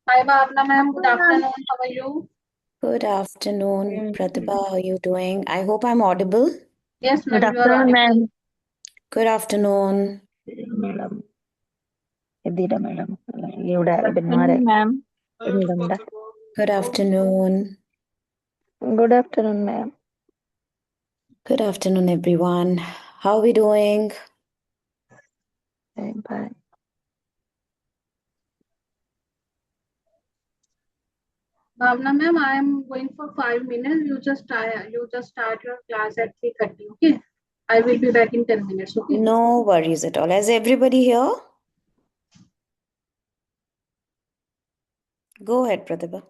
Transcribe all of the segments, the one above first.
Hi, Bhavna ma'am. Good Afternoon, ma'am. afternoon. How are you? Good afternoon, Pratibha. Mm, How are you doing? I hope I'm audible. Yes, Good ma'am, you are afternoon, audible. ma'am. Good afternoon. Madam ಎದ್ದೀರಾ madam ഇവിടെ Afternoon, ബിന്മാരെ ma'am. എഴുതണ്ട Good afternoon. Good afternoon ma'am Good afternoon, everyone. How are we doing? By Bhavna ma'am, I am going for 5 minutes. You just start your class at 3:30. Okay. I will be back in 10 minutes. Okay. No worries at all. Is everybody here? Go ahead, Pratibha.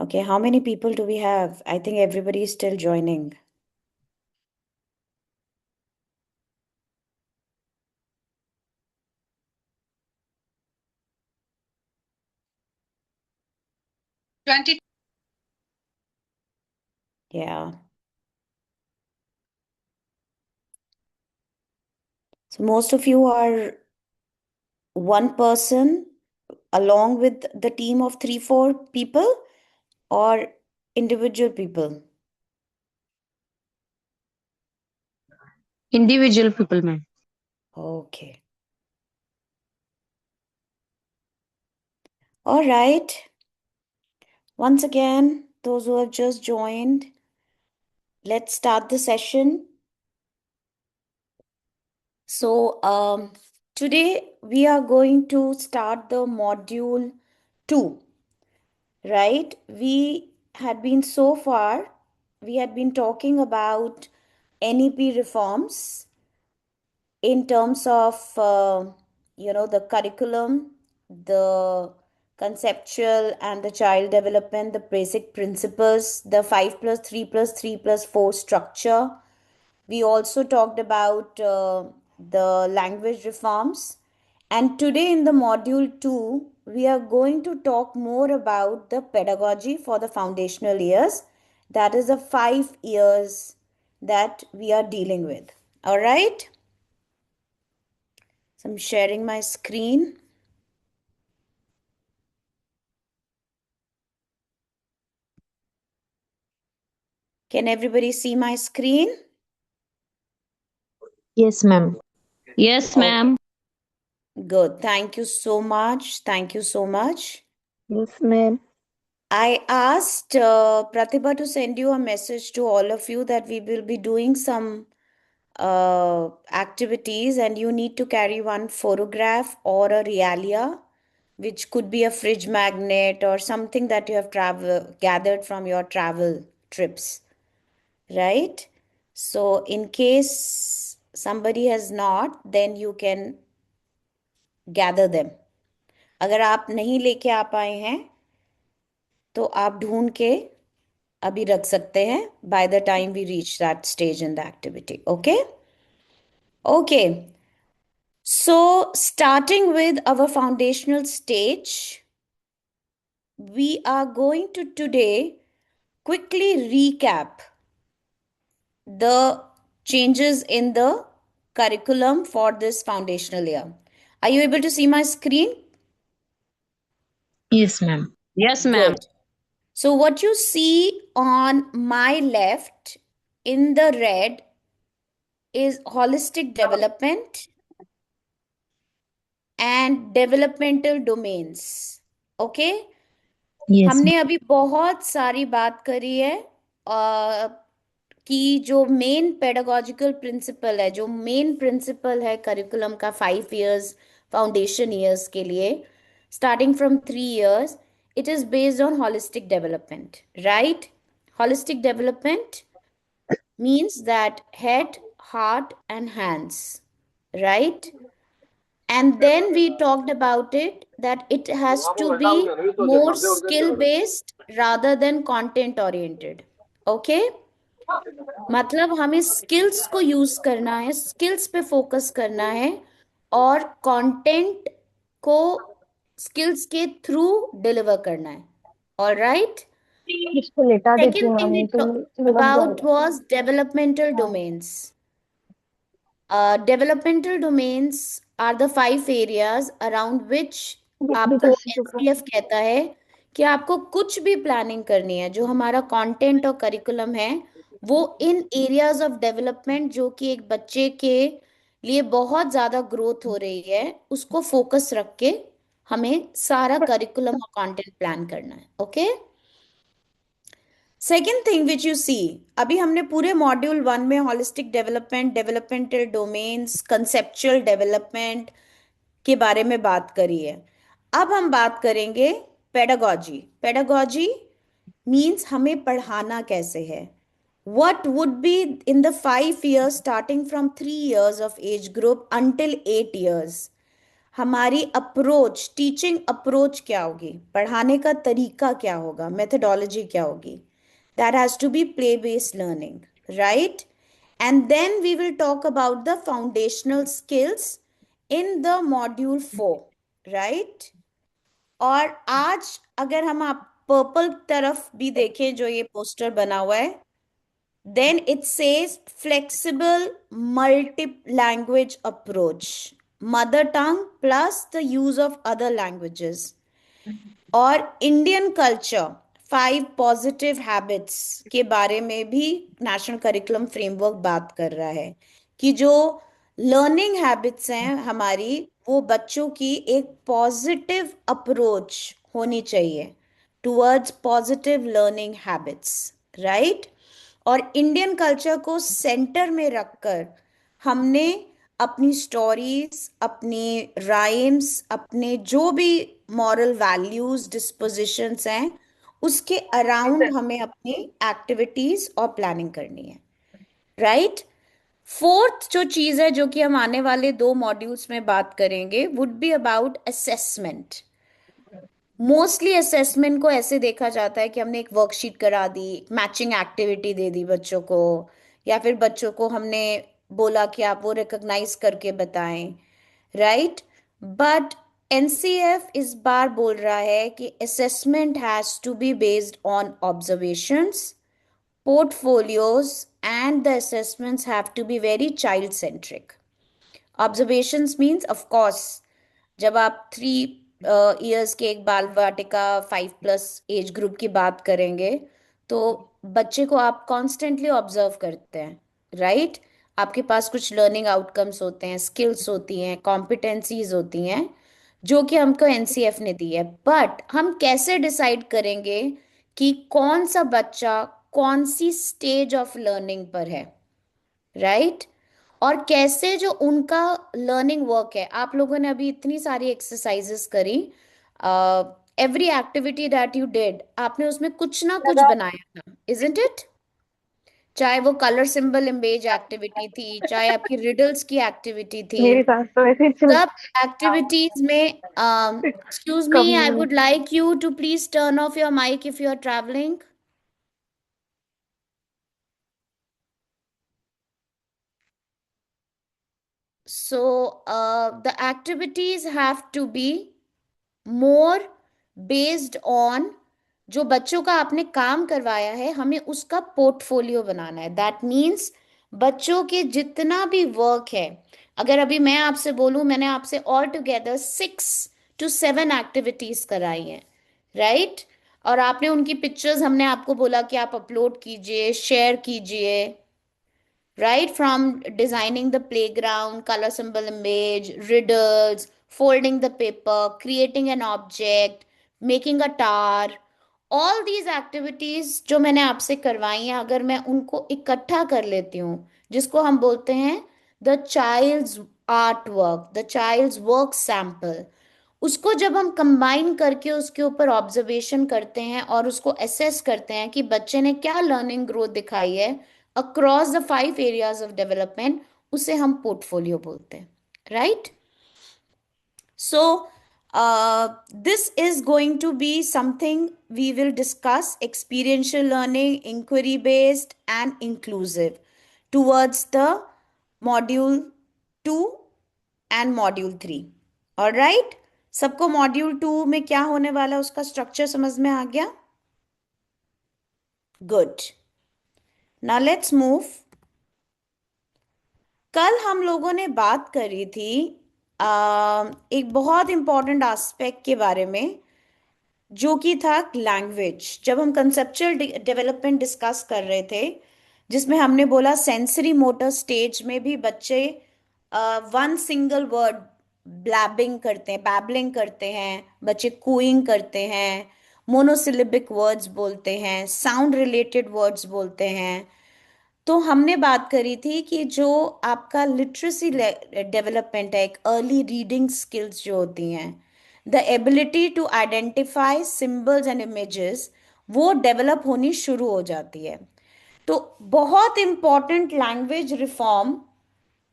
Okay, how many people do we have? I think everybody is still joining. Yeah. So most of you are one person along with the team of 3, 4 people or individual people? Individual people, ma'am. Okay. All right. Once again, those who have just joined, let's start the session. So, today we are going to start the module 2, right? We had been talking about NEP reforms in terms of the curriculum, the conceptual and the child development, the basic principles, the 5 plus 3 plus 3 plus 4 structure. We also talked about the language reforms. And today in the module 2, we are going to talk more about the pedagogy for the foundational years. That is the 5 years that we are dealing with. All right. So I'm sharing my screen. Can everybody see my screen? Yes, ma'am. Yes, Okay, ma'am. good. Thank you so much. Thank you so much. yes ma'am I asked Pratibha to send you a message to all of you that we will be doing some activities and you need to carry one photograph or a realia, which could be a fridge magnet or something that you have gathered from your travel trips, right? So in case somebody has not, then you can gather them. अगर आप नहीं लेके आ पाए हैं तो आप ढूंढ के अभी रख सकते हैं by the time we reach that stage in the activity. Okay, so starting with our foundational stage, we are going to today quickly recap the changes in the curriculum for this foundational year. Are you able to see my screen? Yes, ma'am. Yes, ma'am. Good. So what you see on my left in the red is holistic development and developmental domains. Okay? Yes, हमने अभी बहुत सारी बात करी है कि जो main pedagogical principal है, जो मेन प्रिंसिपल है करिकुलम का 5 इयर्स फाउंडेशन ईयर्स के लिए, starting from 3 years, it is based on holistic development, right? Holistic development means that head, heart, and hands, right? And then we talked about it that it has to be more skill based rather than content oriented. Okay? मतलब हमें skills को use करना है, skills पे focus करना है और content को स्किल्स के थ्रू डिलीवर करना है. All right. इसको लेटा देती Second हूँ thing मैम we तो talked लुढ़क about जाएगा was developmental हाँ domains. Developmental domains are the 5 areas around which भी आपको कर सकते एसपीएफ कहता है कि आपको कुछ भी प्लानिंग करनी है, जो हमारा कंटेंट और करिकुलम है वो इन एरियाज ऑफ डेवलपमेंट जो कि एक बच्चे के लिए बहुत ज्यादा ग्रोथ हो रही है उसको फोकस रख के हमें सारा करिकुलम और कंटेंट प्लान करना है। Okay, second thing which you see, अभी हमने पूरे मॉड्यूल 1 में holistic development, developmental domains, conceptual development के बारे में बात करी है। अब हम बात करेंगे पेडागॉजी। पेडागॉजी मीन्स हमें पढ़ाना कैसे है। What would be in the 5 years starting from 3 years of age group until 8 years? हमारी अप्रोच, टीचिंग अप्रोच क्या होगी, पढ़ाने का तरीका क्या होगा, मेथडोलॉजी क्या होगी? That has to be play based learning, right? And then we will talk about the foundational skills in the module 4, right? और आज अगर हम आप पर्पल तरफ भी देखें जो ये पोस्टर बना हुआ है, then it says flexible multi language approach, mother tongue plus the use of other languages. और इंडियन कल्चर 5 पॉजिटिव हैबिट्स के बारे में भी नेशनल करिकुलम फ्रेमवर्क बात कर रहा है कि जो लर्निंग हैबिट्स हैं हमारी, वो बच्चों की एक पॉजिटिव अप्रोच होनी चाहिए towards positive learning habits, right? और इंडियन कल्चर को सेंटर में रखकर हमने अपनी स्टोरीज, अपनी राइम्स, अपने जो भी मॉरल वैल्यूज, डिस्पोजिशंस हैं, उसके अराउंड हमें अपनी एक्टिविटीज और प्लानिंग करनी है, राइट? फोर्थ जो चीज है जो कि हम आने वाले 2 मॉड्यूल्स में बात करेंगे would be about assessment. Mostly assessment को ऐसे देखा जाता है कि हमने एक वर्कशीट करा दी, मैचिंग एक्टिविटी दे दी बच्चों को, या फिर बच्चों को हमने बोला कि आप वो रिकॉग्नाइज करके बताएं, राइट? बट एनसीएफ इस बार बोल रहा है कि assessment has to be based on observations, portfolios, and the assessments have to be very child centric. Observations means of course जब आप 3 years के एक बाल वाटिका 5+ एज ग्रुप की बात करेंगे तो बच्चे को आप कॉन्स्टेंटली ऑब्जर्व करते हैं, राइट? आपके पास कुछ लर्निंग आउटकम्स होते हैं, स्किल्स होती हैं, कॉम्पिटेंसीज होती हैं जो कि हमको एनसीएफ ने दी है। बट हम कैसे डिसाइड करेंगे कि कौन सा बच्चा कौन सी स्टेज ऑफ लर्निंग पर है, राइट? और कैसे जो उनका लर्निंग वर्क है, आप लोगों ने अभी इतनी सारी एक्सरसाइजेस करी, every activity that you did, आपने उसमें कुछ ना कुछ बनाया था, इजंट इट? चाहे वो कलर सिंबल इमेज एक्टिविटी थी, चाहे आपकी रिडल्स की एक्टिविटी थी, मेरे पास तो ऐसे चल सब एक्टिविटीज में excuse me, I come would like you to please turn off your mic if you are travelling. So the activities have to be more based on जो बच्चों का आपने काम करवाया है, हमें उसका पोर्टफोलियो बनाना है। दैट मीन्स बच्चों के जितना भी वर्क है, अगर अभी मैं आपसे बोलूं मैंने आपसे ऑल टुगेदर 6 to 7 एक्टिविटीज कराई हैं, राइट? और आपने उनकी पिक्चर्स, हमने आपको बोला कि आप अपलोड कीजिए, शेयर कीजिए, right? From designing the playground, color symbol image, riddles, folding the paper, creating an object, making a tower, all these activities जो मैंने आपसे करवाई हैं, अगर मैं उनको इकट्ठा कर लेती हूँ, जिसको हम बोलते हैं the child's art work, the child's work sample, उसको जब हम कंबाइन करके उसके ऊपर ऑब्जर्वेशन करते हैं और उसको असेस करते हैं कि बच्चे ने क्या लर्निंग ग्रोथ दिखाई है across the 5 areas of development, उसे हम पोर्टफोलियो बोलते हैं, right? So this is going to be something we will discuss: experiential learning, inquiry based and inclusive, towards the module 2 and module 3. all right, सबको module 2 में क्या होने वाला है उसका स्ट्रक्चर समझ में आ गया? Good, now let's move. कल हम लोगों ने बात करी थी एक बहुत इंपॉर्टेंट एस्पेक्ट के बारे में, जो कि था लैंग्वेज। जब हम कंसेप्चुअल डेवलपमेंट डिस्कस कर रहे थे, जिसमें हमने बोला सेंसरी मोटर स्टेज में भी बच्चे वन सिंगल वर्ड ब्लैबिंग करते हैं, बैबलिंग करते हैं, बच्चे कूइंग करते हैं, मोनोसिलेबिक वर्ड्स बोलते हैं, साउंड रिलेटेड वर्ड्स बोलते हैं। तो हमने बात करी थी कि जो आपका लिटरेसी डेवलपमेंट है, एक अर्ली रीडिंग स्किल्स जो होती हैं, the ability to identify symbols and images, वो डेवलप होनी शुरू हो जाती है। तो बहुत इंपॉर्टेंट लैंग्वेज रिफॉर्म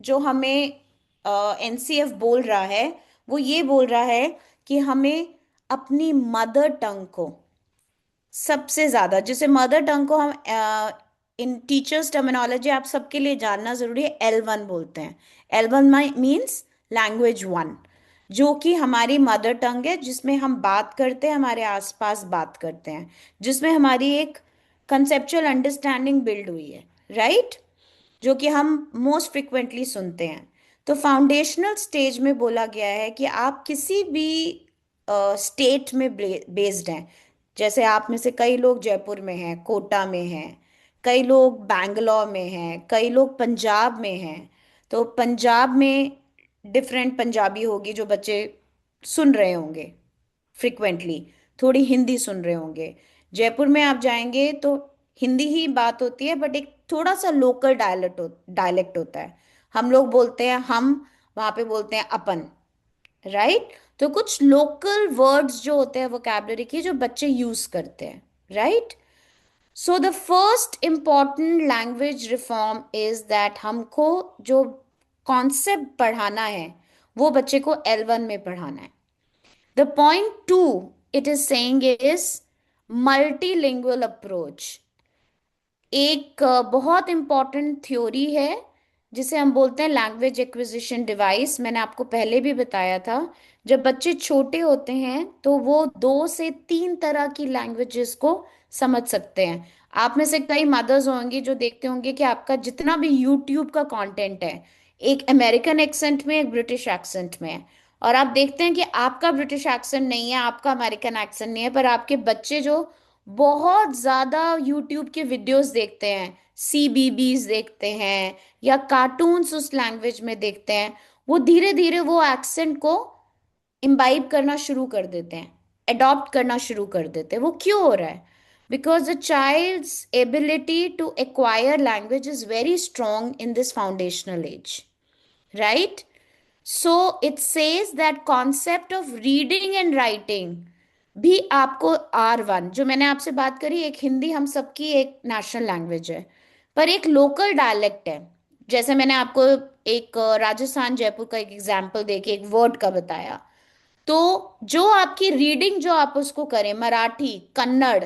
जो हमें एनसीएफ बोल रहा है, वो ये बोल रहा है कि हमें अपनी मदर टंग को सबसे ज्यादा, जिसे मदर टंग को हम इन टीचर्स टर्मिनोलॉजी आप सबके लिए जानना जरूरी है, L1 बोलते हैं। L1 मीन्स लैंग्वेज 1, जो कि हमारी मदर टंग है, जिसमें हम बात करते हैं, हमारे आसपास बात करते हैं, जिसमें हमारी एक कंसेप्चुअल अंडरस्टैंडिंग बिल्ड हुई है, राइट, जो कि हम मोस्ट फ्रिक्वेंटली सुनते हैं। तो फाउंडेशनल स्टेज में बोला गया है कि आप किसी भी स्टेट में बेस्ड हैं, जैसे आप में से कई लोग जयपुर में हैं, कोटा में हैं, कई लोग बैंगलोर में हैं, कई लोग पंजाब में हैं। तो पंजाब में डिफरेंट पंजाबी होगी जो बच्चे सुन रहे होंगे फ्रिक्वेंटली, थोड़ी हिंदी सुन रहे होंगे। जयपुर में आप जाएंगे तो हिंदी ही बात होती है, बट एक थोड़ा सा लोकल डायलेक्ट होता है। हम लोग बोलते हैं हम, वहां पे बोलते हैं अपन, राइट। तो कुछ लोकल वर्ड्स जो होते हैं वोकैबलरी की, जो बच्चे यूज करते हैं, right. So the first important language reform is that हमको जो कॉन्सेप्ट पढ़ाना है वो बच्चे को L1 में पढ़ाना है। The point two it is saying is multilingual approach। एक बहुत इंपॉर्टेंट थ्योरी है जिसे हम बोलते हैं लैंग्वेज एक्विजिशन डिवाइस। मैंने आपको पहले भी बताया था, जब बच्चे छोटे होते हैं तो वो 2 से 3 तरह की लैंग्वेजेस को समझ सकते हैं। आप में से कई मदर्स होंगी जो देखते होंगे कि आपका जितना भी यूट्यूब का कंटेंट है, एक अमेरिकन एक्सेंट में, एक ब्रिटिश एक्सेंट में है। और आप देखते हैं कि आपका ब्रिटिश एक्सेंट नहीं है, आपका अमेरिकन एक्सेंट नहीं है, पर आपके बच्चे जो बहुत ज्यादा यूट्यूब के वीडियोस देखते हैं, CBBS देखते हैं, या कार्टून्स उस लैंग्वेज में देखते हैं, वो धीरे धीरे वो एक्सेंट को इम्बाइब करना शुरू कर देते हैं, अडॉप्ट करना शुरू कर देते हैं। वो क्यों हो रहा है? Because the child's ability to acquire language is very strong in this foundational age, right. So it says that concept of reading and writing भी आपको R1, जो मैंने आपसे बात करी, एक हिंदी हम सबकी एक नेशनल लैंग्वेज है, पर एक लोकल डायलेक्ट है। जैसे मैंने आपको एक राजस्थान जयपुर का एक एग्जाम्पल देके एक वर्ड का बताया, तो जो आपकी रीडिंग जो आप उसको करें, मराठी, कन्नड़,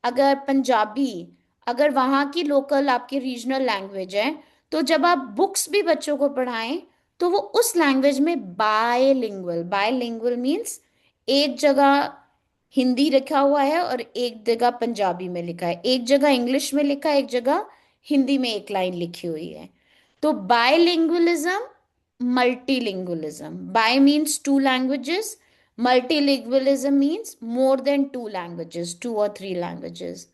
अगर पंजाबी, अगर वहाँ की लोकल आपकी रीजनल लैंग्वेज है, तो जब आप बुक्स भी बच्चों को पढ़ाएं तो वो उस लैंग्वेज में बायलिंगुअल, बायलिंगुअल मीन्स एक जगह हिंदी लिखा हुआ है और एक जगह पंजाबी में लिखा है, एक जगह इंग्लिश में लिखा है, एक जगह हिंदी में एक लाइन लिखी हुई है। तो bilingualism, multilingualism, bi means 2 languages, multilingualism means more than 2 languages, 2 or 3 languages।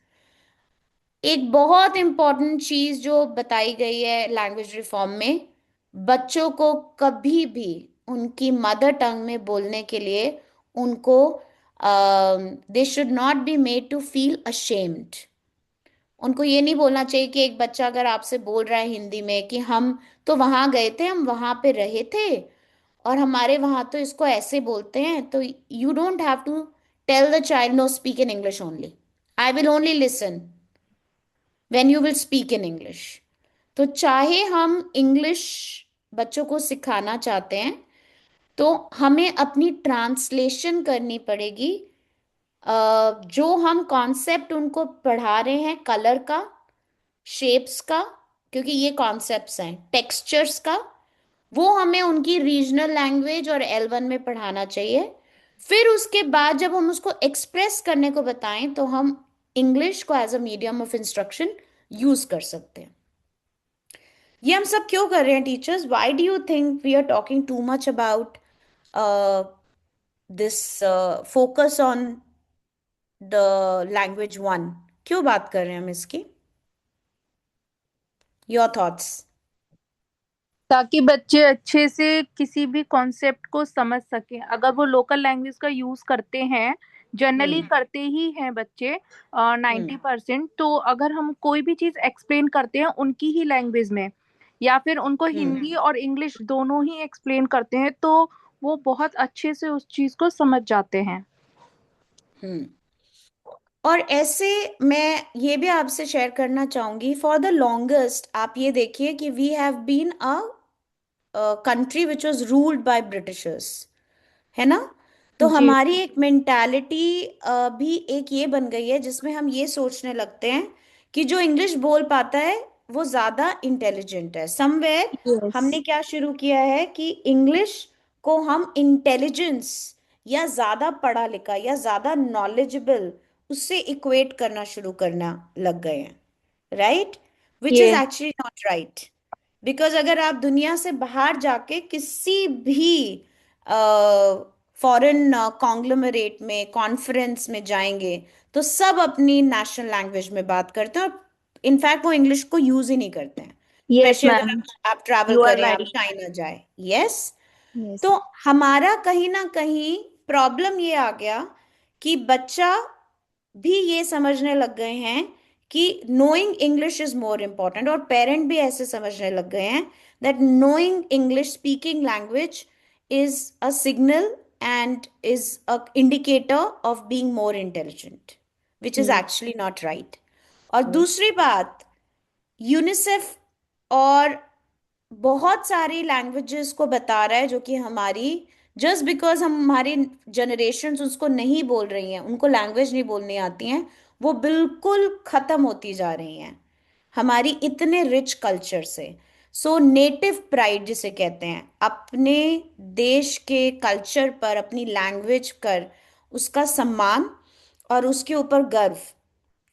एक बहुत इंपॉर्टेंट चीज जो बताई गई है लैंग्वेज रिफॉर्म में, बच्चों को कभी भी उनकी मदर टंग में बोलने के लिए उनको they should not be made to feel ashamed. उनको ये नहीं बोलना चाहिए कि एक बच्चा अगर आपसे बोल रहा है हिंदी में कि हम तो वहां गए थे, हम वहां पे रहे थे, और हमारे वहां तो इसको ऐसे बोलते हैं, तो you don't have to tell the child no, speak in English only, I will only listen when you will speak in English. तो चाहे हम इंग्लिश बच्चों को सिखाना चाहते हैं, तो हमें अपनी ट्रांसलेशन करनी पड़ेगी। जो हम कॉन्सेप्ट उनको पढ़ा रहे हैं, कलर का, शेप्स का, क्योंकि ये कॉन्सेप्ट्स हैं, टेक्सचर्स का, वो हमें उनकी रीजनल लैंग्वेज और L1 में पढ़ाना चाहिए। फिर उसके बाद जब हम उसको एक्सप्रेस करने को बताएं तो हम इंग्लिश को as a medium of instruction use कर सकते हैं। ये हम सब क्यों कर रहे हैं teachers? Why do you think we are talking too much about this focus on the language one? क्यों बात कर रहे हैं हम इसकी? Your thoughts? ताकि बच्चे अच्छे से किसी भी कॉन्सेप्ट को समझ सके। अगर वो लोकल लैंग्वेज का यूज करते हैं, जनरली करते ही हैं बच्चे 90%, तो अगर हम कोई भी चीज एक्सप्लेन करते हैं उनकी ही लैंग्वेज में, या फिर उनको हिंदी और इंग्लिश दोनों ही एक्सप्लेन करते हैं, तो वो बहुत अच्छे से उस चीज को समझ जाते हैं। और ऐसे मैं ये भी आपसे शेयर करना चाहूंगी, फॉर द लॉन्गेस्ट आप ये देखिए कि we have been a country which was ruled by Britishers, है ना? तो जी। हमारी एक मेंटालिटी भी एक ये बन गई है जिसमें हम ये सोचने लगते हैं कि जो इंग्लिश बोल पाता है वो ज्यादा इंटेलिजेंट है। Somewhere Yes. हमने क्या शुरू किया है कि इंग्लिश को हम इंटेलिजेंस या ज्यादा पढ़ा लिखा या ज्यादा नॉलेजेबल उससे इक्वेट करना शुरू करना लग गए हैं, right? Which is Yes. Actually not right. Because अगर आप दुनिया से बाहर जाके किसी भी फॉरेन कॉन्ग्लोमरेट में, कॉन्फ्रेंस में जाएंगे तो सब अपनी नेशनल लैंग्वेज में बात करते हैं, और इनफैक्ट वो इंग्लिश को यूज ही नहीं करते हैं। Yes, स्पेशली अगर ma'am. आप ट्रैवल You are करें, आप right. चाइना जाए, यस। Yes. तो हमारा कहीं ना कहीं प्रॉब्लम ये आ गया कि बच्चा भी ये समझने लग गए हैं कि knowing English is more important, और पेरेंट भी ऐसे समझने लग गए हैं that knowing English, speaking language is a signal and is a indicator of being more intelligent, which is actually not right. और दूसरी बात, यूनिसेफ और बहुत सारी लैंग्वेजेस को बता रहा है जो कि हमारी, जस्ट बिकॉज हम हमारी जनरेशन उसको नहीं बोल रही हैं, उनको लैंग्वेज नहीं बोलनी आती हैं, वो बिल्कुल खत्म होती जा रही हैं हमारी इतने रिच कल्चर से। सो नेटिव प्राइड जिसे कहते हैं, अपने देश के कल्चर पर, अपनी लैंग्वेज पर उसका सम्मान और उसके ऊपर गर्व,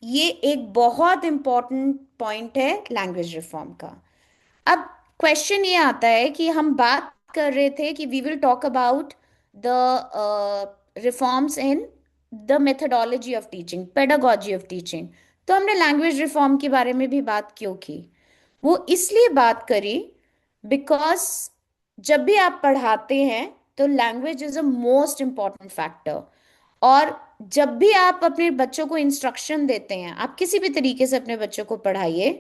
ये एक बहुत इंपॉर्टेंट पॉइंट है लैंग्वेज रिफॉर्म का। अब क्वेश्चन ये आता है कि हम बात कर रहे थे कि we will talk about the reforms in the methodology of teaching, pedagogy of teaching. तो हमने लैंग्वेज रिफॉर्म के बारे में भी बात क्यों की? वो इसलिए बात करी बिकॉज जब भी आप पढ़ाते हैं तो language is a most important factor. और जब भी आप अपने बच्चों को इंस्ट्रक्शन देते हैं, आप किसी भी तरीके से अपने बच्चों को पढ़ाइए,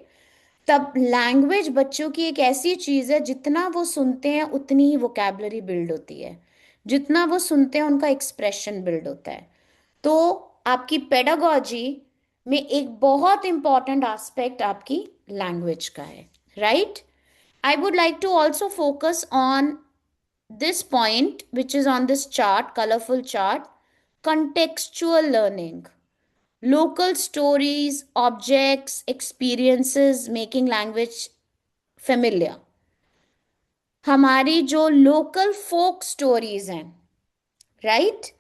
तब लैंग्वेज बच्चों की एक ऐसी चीज है, जितना वो सुनते हैं उतनी ही वोकैबुलरी बिल्ड होती है, जितना वो सुनते हैं उनका एक्सप्रेशन बिल्ड होता है। तो आपकी पेडागोजी में एक बहुत इंपॉर्टेंट एस्पेक्ट आपकी लैंग्वेज का है, right? I would like to also focus on this point which is on this chart, colorful chart: contextual learning, local stories, objects, experiences making language familiar। हमारी जो लोकल फोक स्टोरीज हैं, right?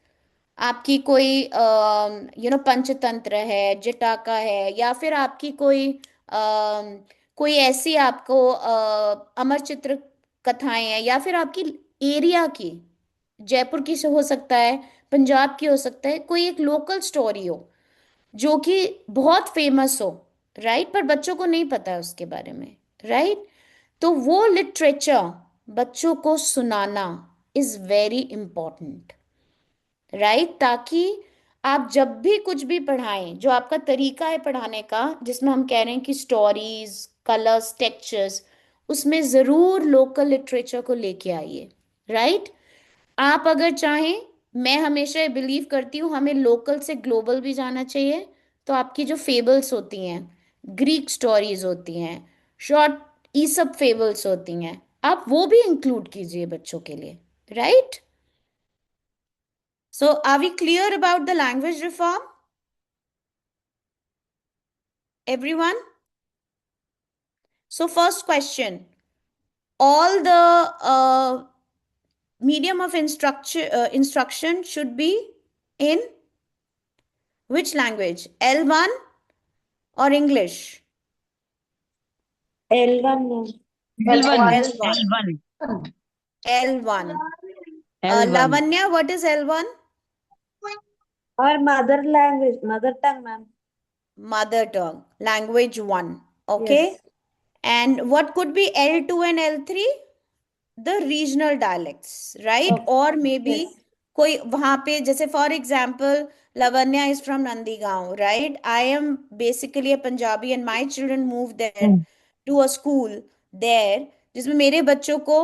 आपकी कोई पंचतंत्र है, जटाका है, या फिर आपकी कोई ऐसी आपको अमर चित्र कथाएं हैं, या फिर आपकी एरिया की, जयपुर की से हो सकता है, पंजाब की हो सकता है, कोई एक लोकल स्टोरी हो जो कि बहुत फेमस हो, राइट? पर बच्चों को नहीं पता है उसके बारे में, राइट? तो वो लिटरेचर बच्चों को सुनाना इज वेरी इंपॉर्टेंट, राइट? ताकि आप जब भी कुछ भी पढ़ाएं, जो आपका तरीका है पढ़ाने का, जिसमें हम कह रहे हैं कि स्टोरीज, कलर्स, टेक्सचर्स, उसमें जरूर लोकल लिटरेचर को लेके आइए, राइट? आप अगर चाहें, मैं हमेशा बिलीव करती हूँ हमें लोकल से ग्लोबल भी जाना चाहिए। तो आपकी जो फेबल्स होती हैं, ग्रीक स्टोरीज होती हैं, शॉर्ट ईसप फेबल्स होती हैं, आप वो भी इंक्लूड कीजिए बच्चों के लिए, right? So, are we clear about the language reform? Everyone? So, first question: all the medium of instruction should be in which language? L1 or English? L1. L1. L1. L1. L1. Lavanya, what is L1? Or mother language, mother tongue, ma'am. Mother tongue, language 1. Okay. Yes. And what could be L2 and L3? The regional dialects, right? Okay. Or maybe Yes. कोई वहां पे, जैसे for example Lavanya is from Nandigaon, right? I am basically a Punjabi and my children move there to a school there जिसमें मेरे बच्चों को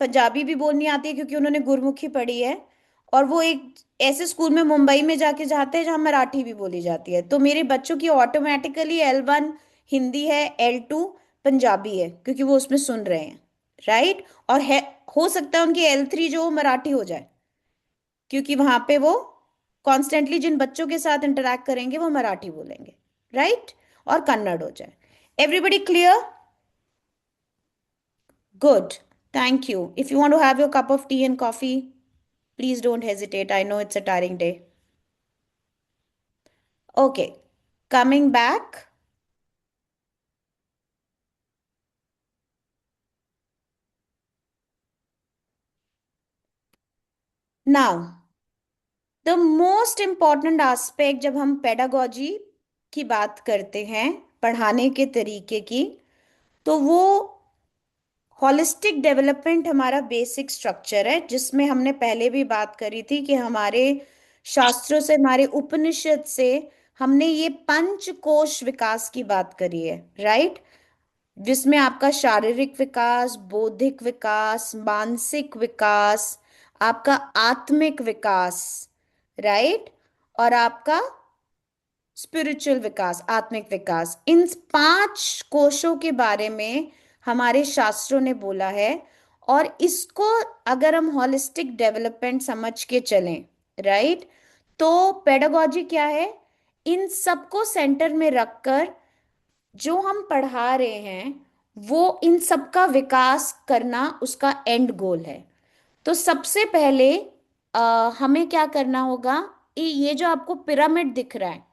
पंजाबी भी बोलनी आती है क्योंकि उन्होंने गुरमुखी पढ़ी है, और वो एक ऐसे स्कूल में मुंबई में जाके जाते हैं जहाँ मराठी भी बोली जाती है। तो मेरे बच्चों की ऑटोमेटिकली L1 हिंदी है, L2 पंजाबी है क्योंकि वो उसमें सुन रहे हैं, राइट? और है, हो सकता है उनकी L3 जो मराठी हो जाए क्योंकि वहां पे वो कॉन्स्टेंटली जिन बच्चों के साथ इंटरेक्ट करेंगे वो मराठी बोलेंगे, राइट? और कन्नड़ हो जाए। Everybody clear? Good. Thank you. If you want to have your cup of tea and coffee, please don't hesitate. I know it's a tiring day. Okay. Coming back. Now, the most important aspect जब हम pedagogy की बात करते हैं, पढ़ाने के तरीके की, तो वो होलिस्टिक डेवलपमेंट हमारा बेसिक स्ट्रक्चर है, जिसमें हमने पहले भी बात करी थी कि हमारे शास्त्रों से, हमारे उपनिषद से हमने ये पंचकोश विकास की बात करी है, राइट? जिसमें आपका शारीरिक विकास, बौद्धिक विकास, मानसिक विकास, आपका आत्मिक विकास, राइट? और आपका स्पिरिचुअल विकास, आत्मिक विकास, इन 5 कोशों के बारे में हमारे शास्त्रों ने बोला है। और इसको अगर हम होलिस्टिक डेवलपमेंट समझ के चलें, राइट, तो पेडागोजी क्या है? इन सबको सेंटर में रखकर जो हम पढ़ा रहे हैं वो इन सबका विकास करना उसका एंड गोल है। तो सबसे पहले हमें क्या करना होगा? ये जो आपको पिरामिड दिख रहा है,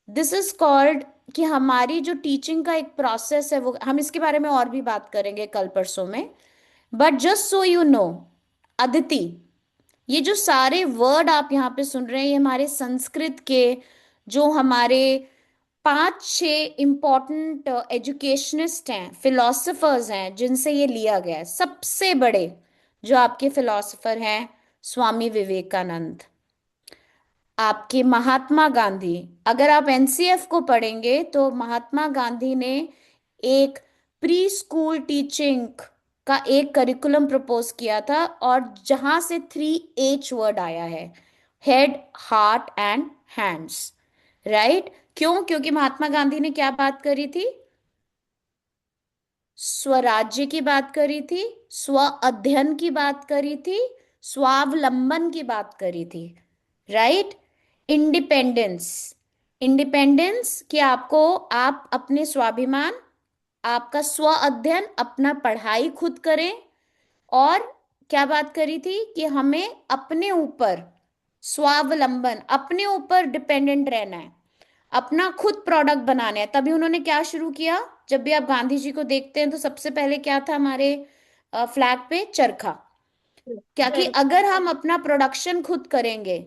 दिस इज कॉल्ड, कि हमारी जो टीचिंग का एक प्रोसेस है, वो हम इसके बारे में और भी बात करेंगे कल परसों में। But just so you know, Aditi, ये जो सारे वर्ड आप यहाँ पे सुन रहे हैं, ये हमारे संस्कृत के, जो हमारे 5-6 इंपॉर्टेंट एजुकेशनिस्ट हैं, फिलोसफर्स हैं, जिनसे ये लिया गया है। सबसे बड़े जो आपके फिलोसफर हैं, स्वामी विवेकानंद, आपके महात्मा गांधी। अगर आप एनसीएफ को पढ़ेंगे तो महात्मा गांधी ने एक प्री स्कूल टीचिंग का एक करिकुलम प्रपोज किया था, और जहां से 3H वर्ड आया है, head, heart and hands, right? क्यों? क्योंकि महात्मा गांधी ने क्या बात करी थी? स्वराज्य की बात करी थी, स्व अध्ययन की बात करी थी, स्वावलंबन की बात करी थी, राइट? इंडिपेंडेंस, इंडिपेंडेंस कि आपको, आप अपने स्वाभिमान, आपका स्व अध्ययन, अपना पढ़ाई खुद करें। और क्या बात करी थी? कि हमें अपने ऊपर स्वावलंबन, अपने ऊपर डिपेंडेंट रहना है, अपना खुद प्रोडक्ट बनाना है। तभी उन्होंने क्या शुरू किया? जब भी आप गांधी जी को देखते हैं तो सबसे पहले क्या था हमारे फ्लैग पे? चरखा। क्या कि अगर हम अपना प्रोडक्शन खुद करेंगे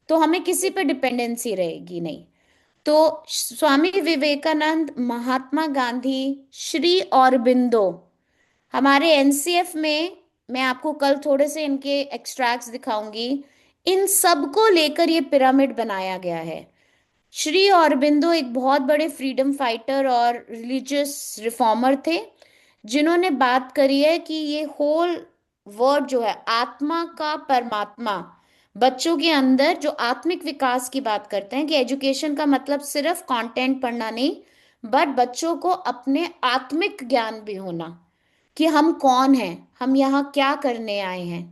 तो हमें किसी पे डिपेंडेंसी रहेगी नहीं। तो स्वामी विवेकानंद, महात्मा गांधी, श्री औरबिंदो, हमारे एनसीएफ में, मैं आपको कल थोड़े से इनके एक्सट्रैक्ट्स दिखाऊंगी, इन सबको लेकर ये पिरामिड बनाया गया है। श्री औरबिंदो एक बहुत बड़े फ्रीडम फाइटर और रिलीजियस रिफॉर्मर थे, जिन्होंने बात करी है कि ये होल वर्ड जो है, आत्मा का परमात्मा, बच्चों के अंदर जो आत्मिक विकास की बात करते हैं, कि एजुकेशन का मतलब सिर्फ कंटेंट पढ़ना नहीं, बट बच्चों को अपने आत्मिक ज्ञान भी होना, कि हम कौन हैं, हम यहाँ क्या करने आए हैं,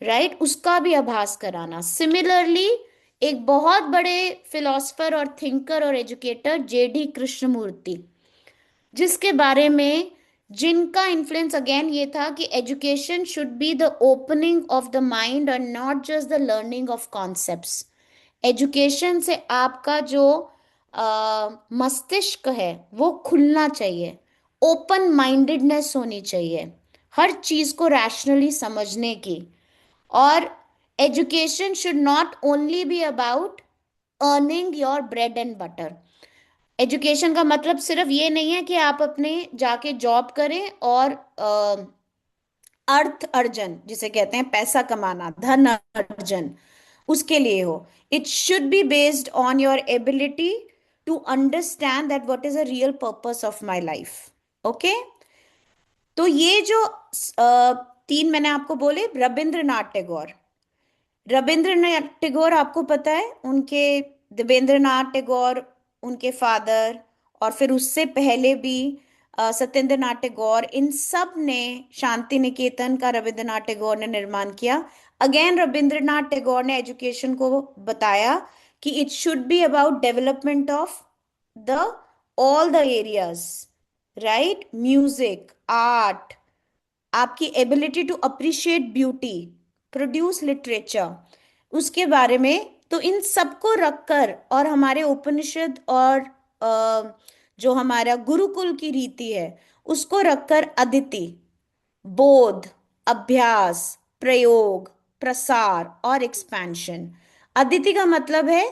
राइट? उसका भी आभास कराना। सिमिलरली एक बहुत बड़े फिलोसफर और थिंकर और एजुकेटर जेडी कृष्णमूर्ति, जिसके बारे में, जिनका इन्फ्लुएंस अगेन ये था कि education should be the opening of the mind और not just the learning of concepts. Education से आपका जो मस्तिष्क है वो खुलना चाहिए, ओपन माइंडेडनेस होनी चाहिए, हर चीज को रैशनली समझने की। और education should not only be about earning your bread and butter. Education का मतलब सिर्फ ये नहीं है कि आप अपने जाके जॉब करें और अर्थ अर्जन जिसे कहते हैं, पैसा कमाना, धन अर्जन, उसके लिए हो। It should be based on your ability to understand that what is a real purpose of my life. Okay, तो ये जो तीन मैंने आपको बोले, रविंद्रनाथ टैगोर। रविंद्रनाथ टैगोर आपको पता है, उनके देवेंद्रनाथ टैगोर उनके फादर, और फिर उससे पहले भी सत्येंद्र नाथ टैगोर, इन सब ने शांति निकेतन का रविंद्रनाथ टैगोर ने निर्माण किया। अगेन रविंद्रनाथ टैगोर ने एजुकेशन को बताया कि it should be about development of the all the areas, right? Music, art, आपकी ability to appreciate beauty, produce literature, उसके बारे में। तो इन सबको रखकर, और हमारे उपनिषद और जो हमारा गुरुकुल की रीति है उसको रखकर, अदिति, बोध, अभ्यास, प्रयोग, प्रसार और एक्सपेंशन। अदिति का मतलब है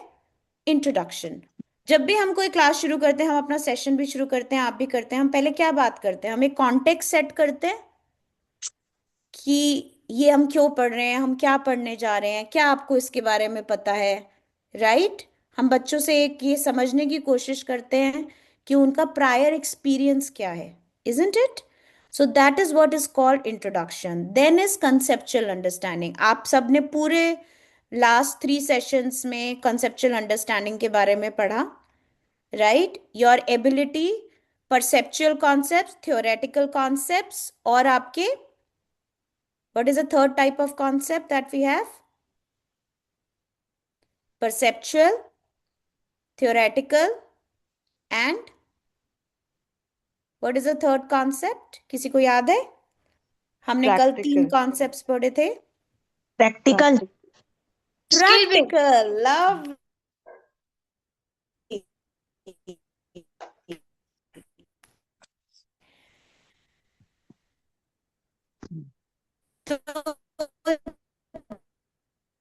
इंट्रोडक्शन। जब भी हम कोई क्लास शुरू करते हैं, हम अपना सेशन भी शुरू करते हैं, आप भी करते हैं, हम पहले क्या बात करते हैं? हम एक कॉन्टेक्स्ट सेट करते हैं कि ये हम क्यों पढ़ रहे हैं, हम क्या पढ़ने जा रहे हैं, क्या आपको इसके बारे में पता है, राइट? हम बच्चों से एक ये समझने की कोशिश करते हैं कि उनका प्रायर एक्सपीरियंस क्या है, isn't it? So that is what is called introduction. Then is conceptual understanding. आप सबने पूरे लास्ट 3 सेशंस में कंसेप्चुअल अंडरस्टैंडिंग के बारे में पढ़ा, right? Your ability, perceptual concepts, theoretical concepts, और आपके, what is the third type of concept that we have? Perceptual, theoretical, and what is the third concept? किसी को याद है? हमने कल 3 concepts पढ़े थे। प्रैक्टिकल। Practical, love. तो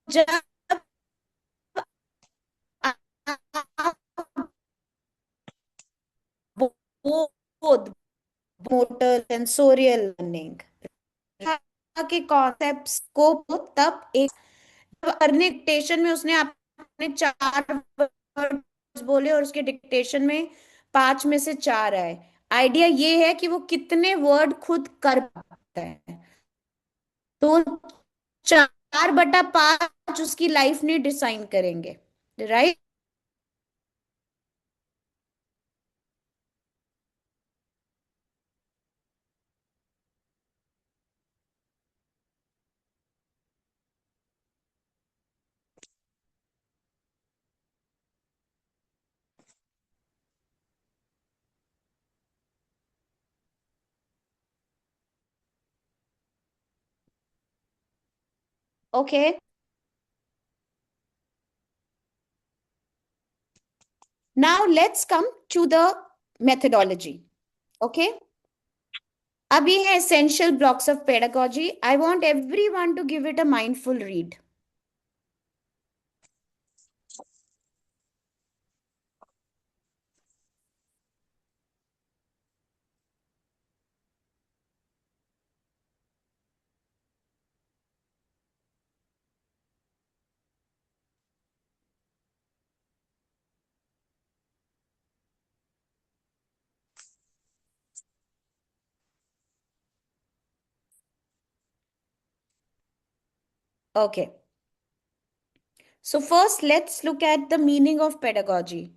जब बोध, मोटर सेंसोरियल लर्निंग के कॉन्सेप्ट्स को, तब एक करने डिक्टेशन में उसने आपने 4 वर्ड्स बोले और उसके डिक्टेशन में 5 में से 4 आए। आइडिया ये है कि वो कितने वर्ड खुद कर पाता है। तो 4/5 उसकी लाइफ ने डिसाइन करेंगे, right? Okay. Now let's come to the methodology. Okay. अब ये है essential blocks of pedagogy. I want everyone to give it a mindful read. Okay. So first, let's look at the meaning of pedagogy.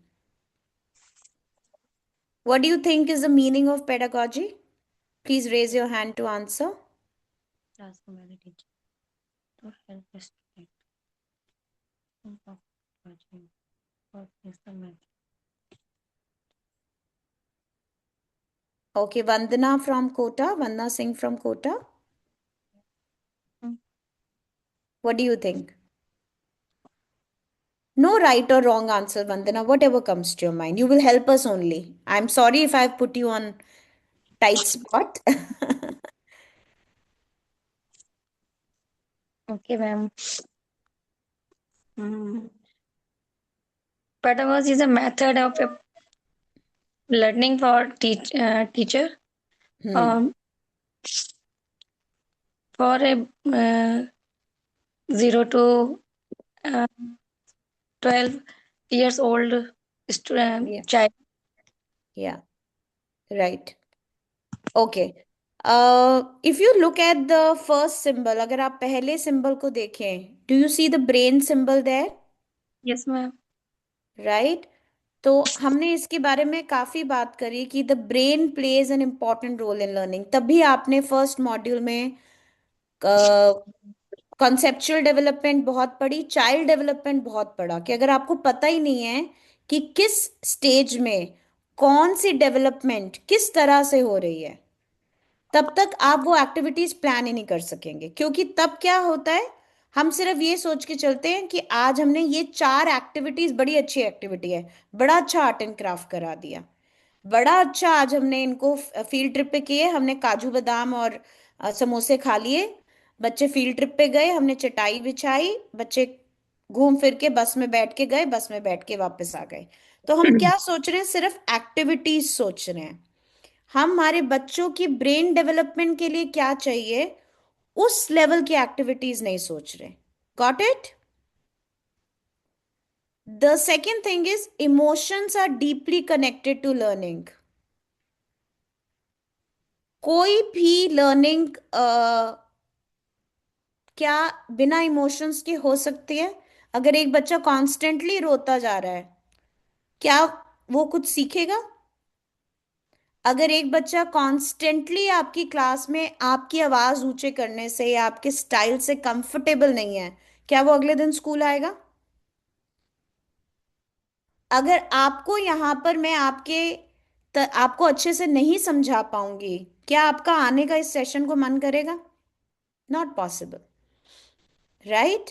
What do you think is the meaning of pedagogy? Please raise your hand to answer. Task by the teacher to help the student think of project or instrument. Okay, Vandana from Kota, Vandana Singh from Kota. What do you think? No right or wrong answer, Vandana, whatever comes to your mind. You will help us only. I'm sorry if I've put you on tight spot. Okay, ma'am. Pedagogy is a method of learning for teacher um, for a 0 to uh, 12 years old Yeah. child. Yeah, right. Okay. If you look at the first symbol, अगर आप पहले symbol को देखें, do you see the brain symbol there? Yes, ma'am. Right? तो हमने इसके बारे में काफी बात करी कि the brain plays an important role in learning. तभी आपने फर्स्ट मॉड्यूल में कॉन्सेप्चुअल डेवलपमेंट बहुत पढ़ी, चाइल्ड डेवलपमेंट बहुत पढ़ा। कि अगर आपको पता ही नहीं है कि किस स्टेज में कौन सी डेवलपमेंट किस तरह से हो रही है, तब तक आप वो एक्टिविटीज प्लान ही नहीं कर सकेंगे। क्योंकि तब क्या होता है, हम सिर्फ ये सोच के चलते हैं कि आज हमने ये 4 एक्टिविटीज, बड़ी अच्छी एक्टिविटी है, बड़ा अच्छा आर्ट एंड क्राफ्ट करा दिया, बड़ा अच्छा आज हमने इनको फील्ड ट्रिप पे किए, हमने काजू बादाम और समोसे खा लिए, बच्चे फील्ड ट्रिप पे गए, हमने चटाई बिछाई, बच्चे घूम फिर के बस में बैठ के गए, बस में बैठ के वापस आ गए। तो हम क्या सोच रहे हैं, सिर्फ एक्टिविटीज सोच रहे हैं। हम हमारे बच्चों की ब्रेन डेवलपमेंट के लिए क्या चाहिए, उस लेवल की एक्टिविटीज नहीं सोच रहे। Got it? The second thing is emotions are deeply connected to learning. कोई भी लर्निंग क्या बिना इमोशंस के हो सकती है? अगर एक बच्चा कॉन्स्टेंटली रोता जा रहा है, क्या वो कुछ सीखेगा? अगर एक बच्चा कॉन्स्टेंटली आपकी क्लास में आपकी आवाज ऊंचे करने से या आपके स्टाइल से कंफर्टेबल नहीं है, क्या वो अगले दिन स्कूल आएगा? अगर आपको यहां पर मैं आपको अच्छे से नहीं समझा पाऊंगी, क्या आपका आने का इस सेशन को मन करेगा? Not possible, right?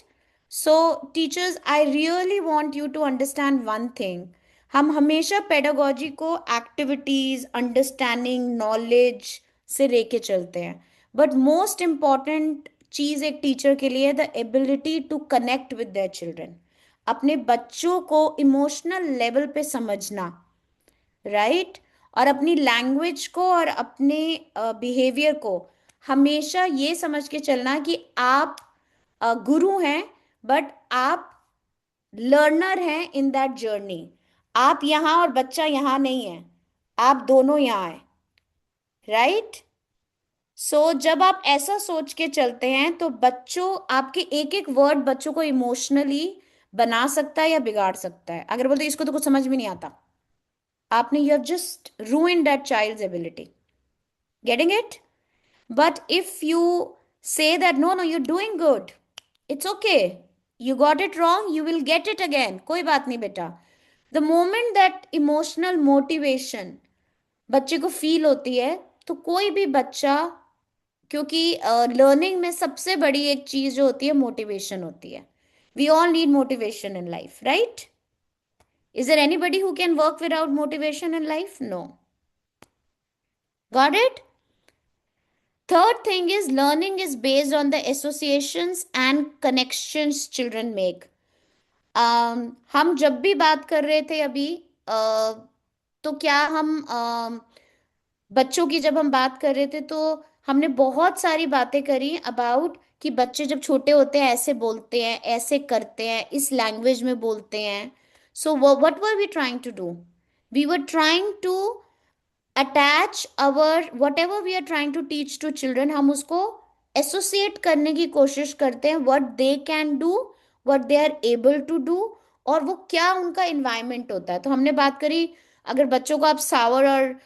So teachers, I really want you to understand one thing. हम हमेशा पेडागोजी को एक्टिविटीज, अंडरस्टैंडिंग, नॉलेज से लेके चलते हैं, बट मोस्ट इंपॉर्टेंट चीज एक टीचर के लिए the ability to connect with their children, अपने बच्चों को इमोशनल लेवल पे समझना, राइट? और अपनी लैंग्वेज को और अपने बिहेवियर को हमेशा ये समझ के चलना कि आप गुरु हैं, बट आप लर्नर हैं इन दैट जर्नी। आप यहां और बच्चा यहां नहीं है, आप दोनों यहां हैं, राइट? सो जब आप ऐसा सोच के चलते हैं तो बच्चों, आपके एक एक वर्ड बच्चों को इमोशनली बना सकता है या बिगाड़ सकता है। अगर बोलते इसको तो कुछ समझ में नहीं आता, आपने you have just ruined that child's ability. Getting it? But if you say that no, no, you're doing good, it's okay, you got it wrong, you will get it again, कोई बात नहीं बेटा। The moment that emotional motivation बच्चे को feel होती है, तो कोई भी बच्चा, क्योंकि लर्निंग में सबसे बड़ी एक चीज जो होती है मोटिवेशन होती है। We all need motivation in life, right? Is there anybody who can work without motivation in life? No. Got it? Third thing is learning is based on the associations and connections children make. हम जब भी बात कर रहे थे अभी, तो क्या हम बच्चों की जब हम बात कर रहे थे तो हमने बहुत सारी बातें करी अबाउट कि बच्चे जब छोटे होते हैं ऐसे बोलते हैं, ऐसे करते हैं, इस लैंग्वेज में बोलते हैं। So what were we trying to do? We were trying to attach our whatever we are trying to teach to children, हम उसको एसोसिएट करने की कोशिश करते हैं what they can do, what they are able to do, और वो क्या उनका इन्वायरमेंट होता है। तो हमने बात करी, अगर बच्चों को आप सावर और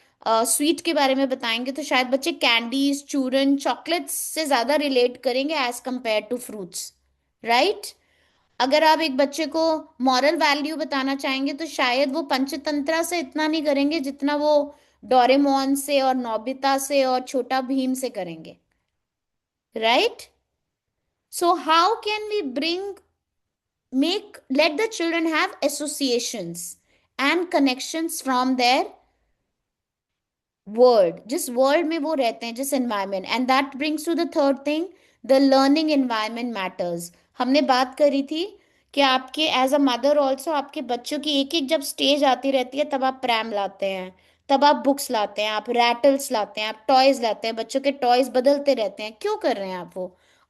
स्वीट के बारे में बताएंगे तो शायद बच्चे कैंडीज, चूरन, चॉकलेट्स से ज्यादा रिलेट करेंगे as compare to fruits, right? अगर आप एक बच्चे को मॉरल वैल्यू बताना चाहेंगे तो शायद वो पंचतंत्रा से इतना नहीं करेंगे जितना वो डोरेमोन से और नोबिता से और छोटा भीम से करेंगे, right? So how can we let the children have associations and connections from their world, जिस वर्ल्ड में वो रहते हैं, जिस environment. And that brings to the third thing, the learning environment matters. हमने बात करी थी कि आपके एज अ मदर ऑल्सो आपके बच्चों की एक एक जब स्टेज आती रहती है, तब आप प्रैम लाते हैं, तब आप बुक्स लाते हैं, आप रैटल्स लाते हैं, आप टॉयज लाते हैं, बच्चों के टॉयज बदलते रहते हैं। क्यों कर रहे हैं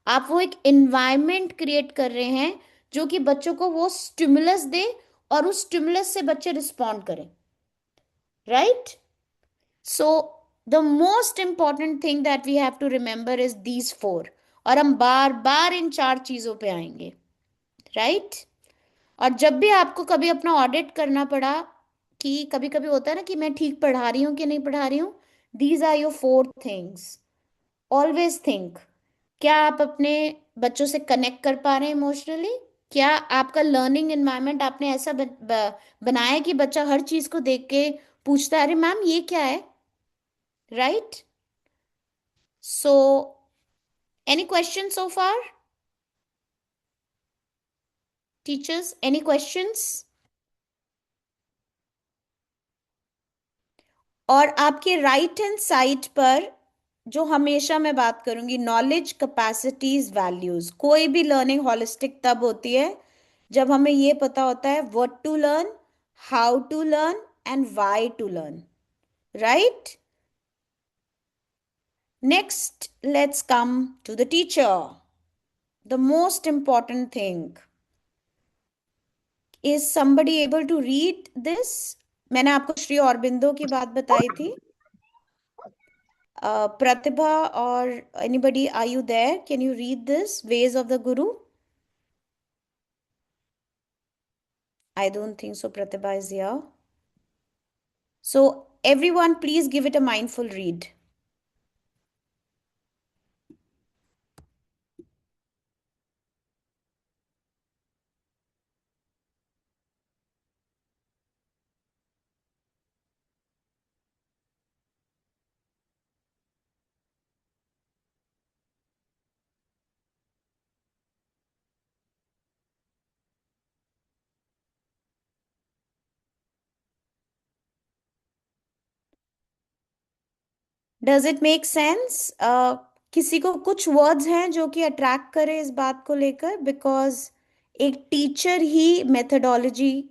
आप वो एक एनवायरनमेंट क्रिएट कर रहे हैं जो कि बच्चों को वो स्टिमुलस दे और उस स्टिमुलस से बच्चे रिस्पॉन्ड करें, right? So the most important thing that we have to remember is these four, और हम बार बार इन चार चीजों पे आएंगे, राइट? और जब भी आपको कभी अपना ऑडिट करना पड़ा कि कभी कभी होता है ना कि मैं ठीक पढ़ा रही हूँ कि नहीं पढ़ा रही हूँ, these are your four things. Always think, क्या आप अपने बच्चों से कनेक्ट कर पा रहे हैं इमोशनली? क्या आपका लर्निंग एनवायरनमेंट आपने ऐसा बनाया है कि बच्चा हर चीज को देख के पूछता है, अरे मैम ये क्या है, right? So any question so far, teachers, any questions? और आपके राइट हैंड साइड पर जो हमेशा मैं बात करूंगी, नॉलेज, कैपेसिटीज, वैल्यूज। कोई भी लर्निंग होलिस्टिक तब होती है जब हमें ये पता होता है what to learn, how to learn and why to learn, right? Next, let's come to the teacher. The most important thing is somebody able to read this? मैंने आपको श्री औरबिंदो की बात बताई थी। Pratibha or anybody, are you there? Can you read this? Ways of the Guru? I don't think so. Pratibha is here. So, everyone, please give it a mindful read. Does it make sense? किसी को कुछ words हैं जो कि attract करे इस बात को लेकर? बिकॉज एक टीचर ही मेथडोलॉजी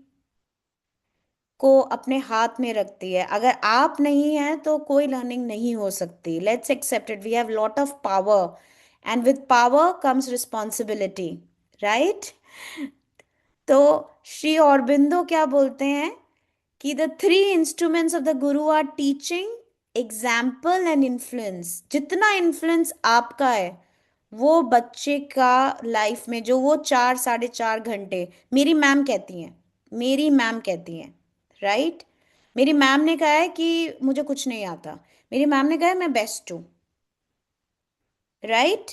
को अपने हाथ में रखती है। अगर आप नहीं हैं तो कोई लर्निंग नहीं हो सकती। Let's accept it, we have lot of power and with power comes responsibility, right? तो श्री औरबिंदो क्या बोलते हैं कि the three instruments of the guru are teaching, example and influence. जितना इन्फ्लुएंस आपका है वो बच्चे का लाइफ में, जो वो 4 साढ़े 4 घंटे, मेरी मैम कहती हैं, राइट? मेरी मैम ने कहा है कि मुझे कुछ नहीं आता, मेरी मैम ने कहा है मैं बेस्ट हूं, राइट?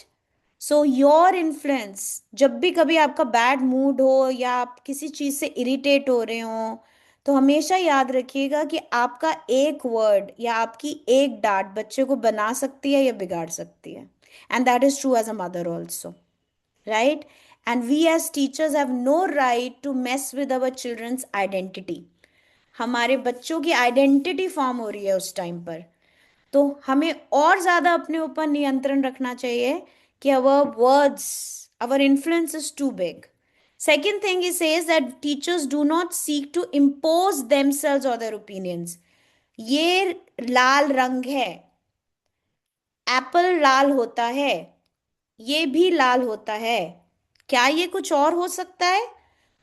सो योर इन्फ्लुएंस, जब भी कभी आपका बैड मूड हो या आप किसी चीज से इरिटेट हो रहे हो, तो हमेशा याद रखिएगा कि आपका एक वर्ड या आपकी एक डांट बच्चे को बना सकती है या बिगाड़ सकती है। And that is true as a mother also, right? And we as teachers have no right to mess with our children's identity. हमारे बच्चों की आइडेंटिटी फॉर्म हो रही है उस टाइम पर, तो हमें और ज्यादा अपने ऊपर नियंत्रण रखना चाहिए कि our words, our influence is too big. Second thing he says that teachers do not seek to impose themselves or their opinions. ये लाल रंग है, एप्पल लाल होता है, ये भी लाल होता है, क्या ये कुछ और हो सकता है?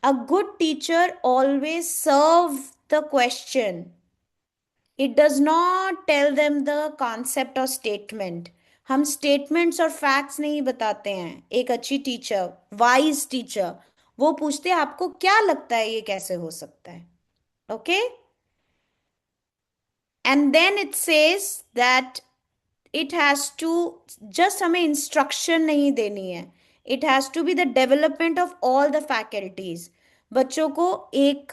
A good teacher always serve the question. It does not tell them the concept or statement. हम स्टेटमेंट्स और फैक्ट्स नहीं बताते हैं। एक अच्छी टीचर, वाइज टीचर, वो पूछते हैं आपको क्या लगता है ये कैसे हो सकता है, okay? And then it says that it has to, just हमें इंस्ट्रक्शन नहीं देनी है, it has to be the development of all the faculties. बच्चों को एक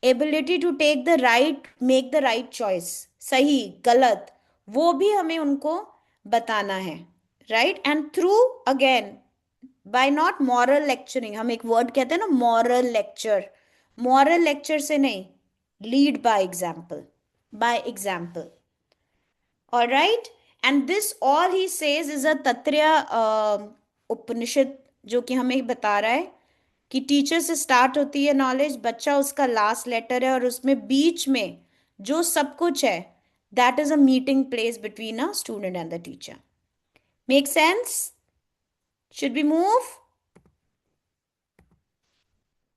ability to take the right, make the right choice, सही गलत, वो भी हमें उनको बताना है, right? And through, again, by not moral lecturing, हम एक वर्ड कहते हैं ना मॉरल लेक्चर, मॉरल लेक्चर से नहीं, lead by example, by example. All right, and this all he says is a tatriya उपनिषद जो कि हमें बता रहा है कि टीचर से स्टार्ट होती है नॉलेज, बच्चा उसका लास्ट लेटर है, और उसमें बीच में जो सब कुछ है, that is a meeting place between a student and the teacher. Make sense? Should be move?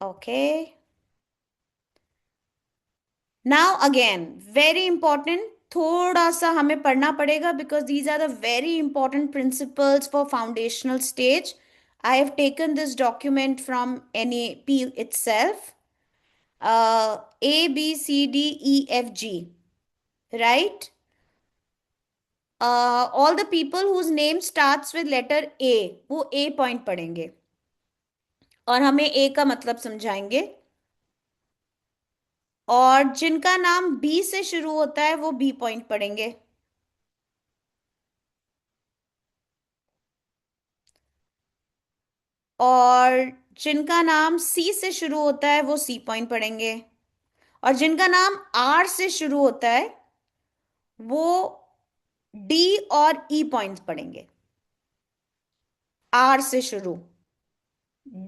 Okay. Now again very important, थोड़ा सा हमें पढ़ना पड़ेगा because these are the very important principles for foundational stage. I have taken this document from NAP itself. A, B, C, D, E, F, G. Right? All the people whose name starts with letter A, वो A point पढ़ेंगे और हमें A का मतलब समझाएंगे. और जिनका नाम B से शुरू होता है वो B point पढ़ेंगे. और जिनका नाम C से शुरू होता है वो C point पढ़ेंगे. और जिनका नाम R से शुरू होता है वो D और E पॉइंट्स पढ़ेंगे. R से शुरू,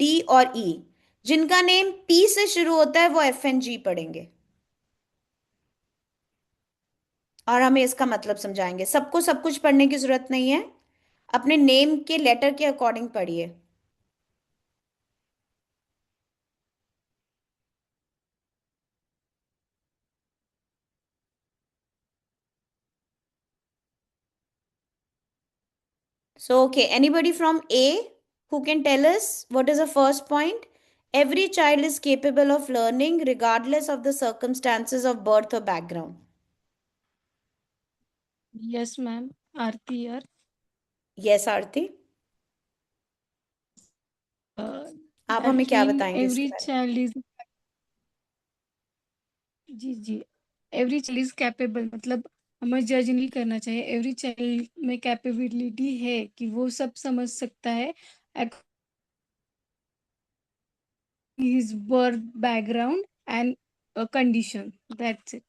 D और E. जिनका नेम P से शुरू होता है वो F एंड G पढ़ेंगे और हमें इसका मतलब समझाएंगे. सबको सब कुछ पढ़ने की जरूरत नहीं है, अपने नेम के लेटर के अकॉर्डिंग पढ़िए. So, okay, anybody from A who can tell us what is the first point? Every child is capable of learning regardless of the circumstances of birth or background. Yes, ma'am. Aarti here. Yes, Aarti. आप हमें क्या Actually, बताएंगे इसके every बारे में? child is जी every child is capable, मतलब हमें जज नहीं करना चाहिए. एवरी चाइल्ड में कैपेबिलिटी है कि वो सब समझ सकता है his birth background and condition. That's it.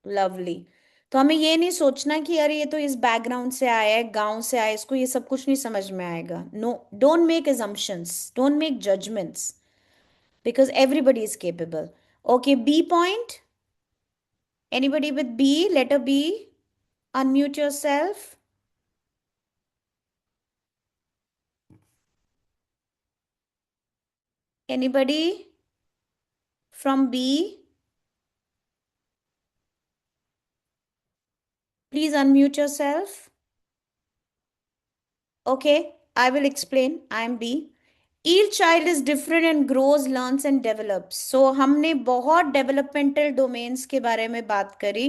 Lovely. तो हमें ये नहीं सोचना कि अरे ये तो इस बैकग्राउंड से आया है, गांव से आया है, इसको ये सब कुछ नहीं समझ में आएगा. No, don't make assumptions, don't make judgments, because everybody is capable. Okay, B point. Anybody with B, letter B, unmute yourself. Anybody from B? Please unmute yourself. Okay, I will explain. I am B. Each child is different and grows, learns and develops. So हमने बहुत developmental domains के बारे में बात करी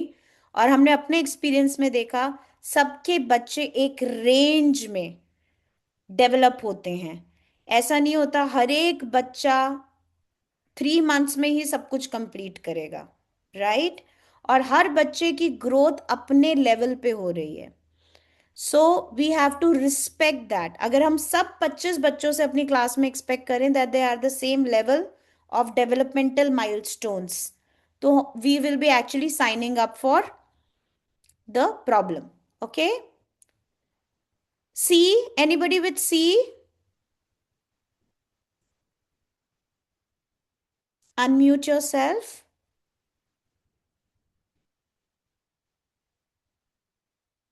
और हमने अपने experience में देखा सबके बच्चे एक range में develop होते हैं. ऐसा नहीं होता हर एक बच्चा 3 months में ही सब कुछ कंप्लीट करेगा, राइट? और हर बच्चे की ग्रोथ अपने लेवल पे हो रही है. So we have to respect that. अगर हम सब 25 बच्चों से अपनी क्लास में एक्सपेक्ट करें that they are the same level of developmental milestones, तो we will be actually signing up for the problem. Okay, see, anybody with see? Unmute yourself.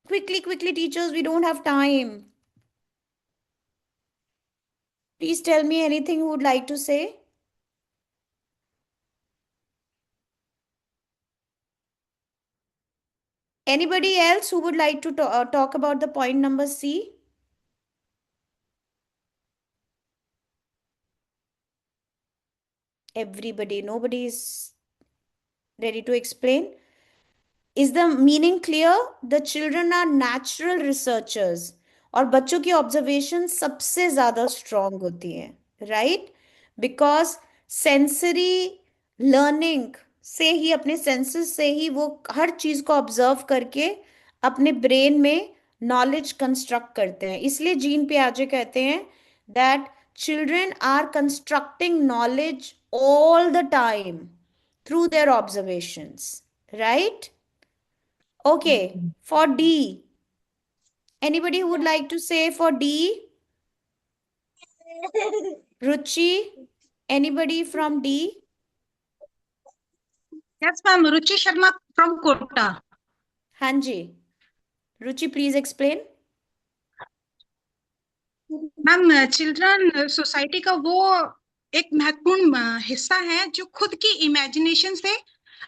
Quickly, teachers, we don't have time. Please tell me anything you would like to say. Anybody else who would like to talk about the point number C? Everybody, nobody is ready to explain. Is the meaning clear? The children are natural researchers और बच्चों की observation सबसे ज्यादा strong होती है, right? Because sensory learning से ही, अपने senses से ही वो हर चीज को ऑब्जर्व करके अपने ब्रेन में नॉलेज कंस्ट्रक्ट करते हैं. इसलिए जीन पियाजे कहते हैं that children are constructing knowledge all the time through their observations, right? Okay, for D, anybody who would like to say for D? Ruchi, anybody from D? Yes, ma'am. Ruchi Sharma from Kota. हाँ जी, Ruchi, please explain. Ma'am, children society का वो एक महत्वपूर्ण हिस्सा है जो खुद की इमेजिनेशन से,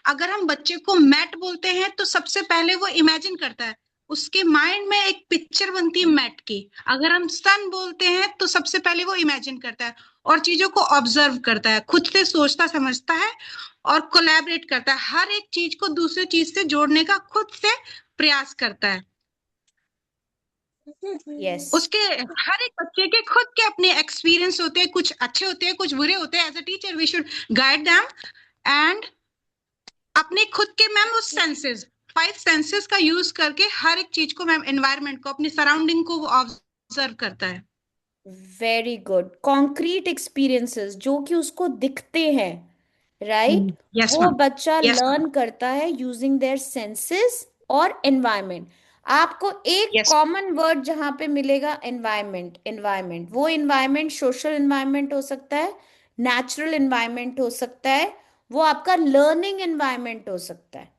अगर हम बच्चे को मैट बोलते हैं तो सबसे पहले वो इमेजिन करता है, उसके माइंड में एक पिक्चर बनती है मैट की। अगर हम सन बोलते हैं तो सबसे पहले वो इमेजिन करता है और चीजों को ऑब्जर्व करता है, खुद से सोचता समझता है और कोलैबोरेट करता है, हर एक चीज को दूसरे चीज से जोड़ने का खुद से प्रयास करता है। Yes. उसके हर एक बच्चे के खुद के अपने एक्सपीरियंस होते हैं, कुछ अच्छे होते हैं, कुछ बुरे होते हैं। As a teacher we should guide them and अपने खुद के मैम उस सेंसेस 5 सेंसेस का यूज करके हर एक चीज को मैम, एनवायरनमेंट को, अपनी सराउंडिंग को वो ऑब्जर्व करता है। Very good. कॉन्क्रीट एक्सपीरियंसेस जो कि उसको दिखते हैं, राइट? यस वो मैम। बच्चा यस लर्न करता है यूजिंग देयर सेंसेस और एनवायरनमेंट। आपको एक यस कॉमन वर्ड जहां पे मिलेगा, एनवायरनमेंट। एनवायरनमेंट, वो एनवायरनमेंट सोशल एनवायरनमेंट हो सकता है, नेचुरल एनवायरनमेंट हो सकता है, वो आपका लर्निंग एनवायरनमेंट हो सकता है,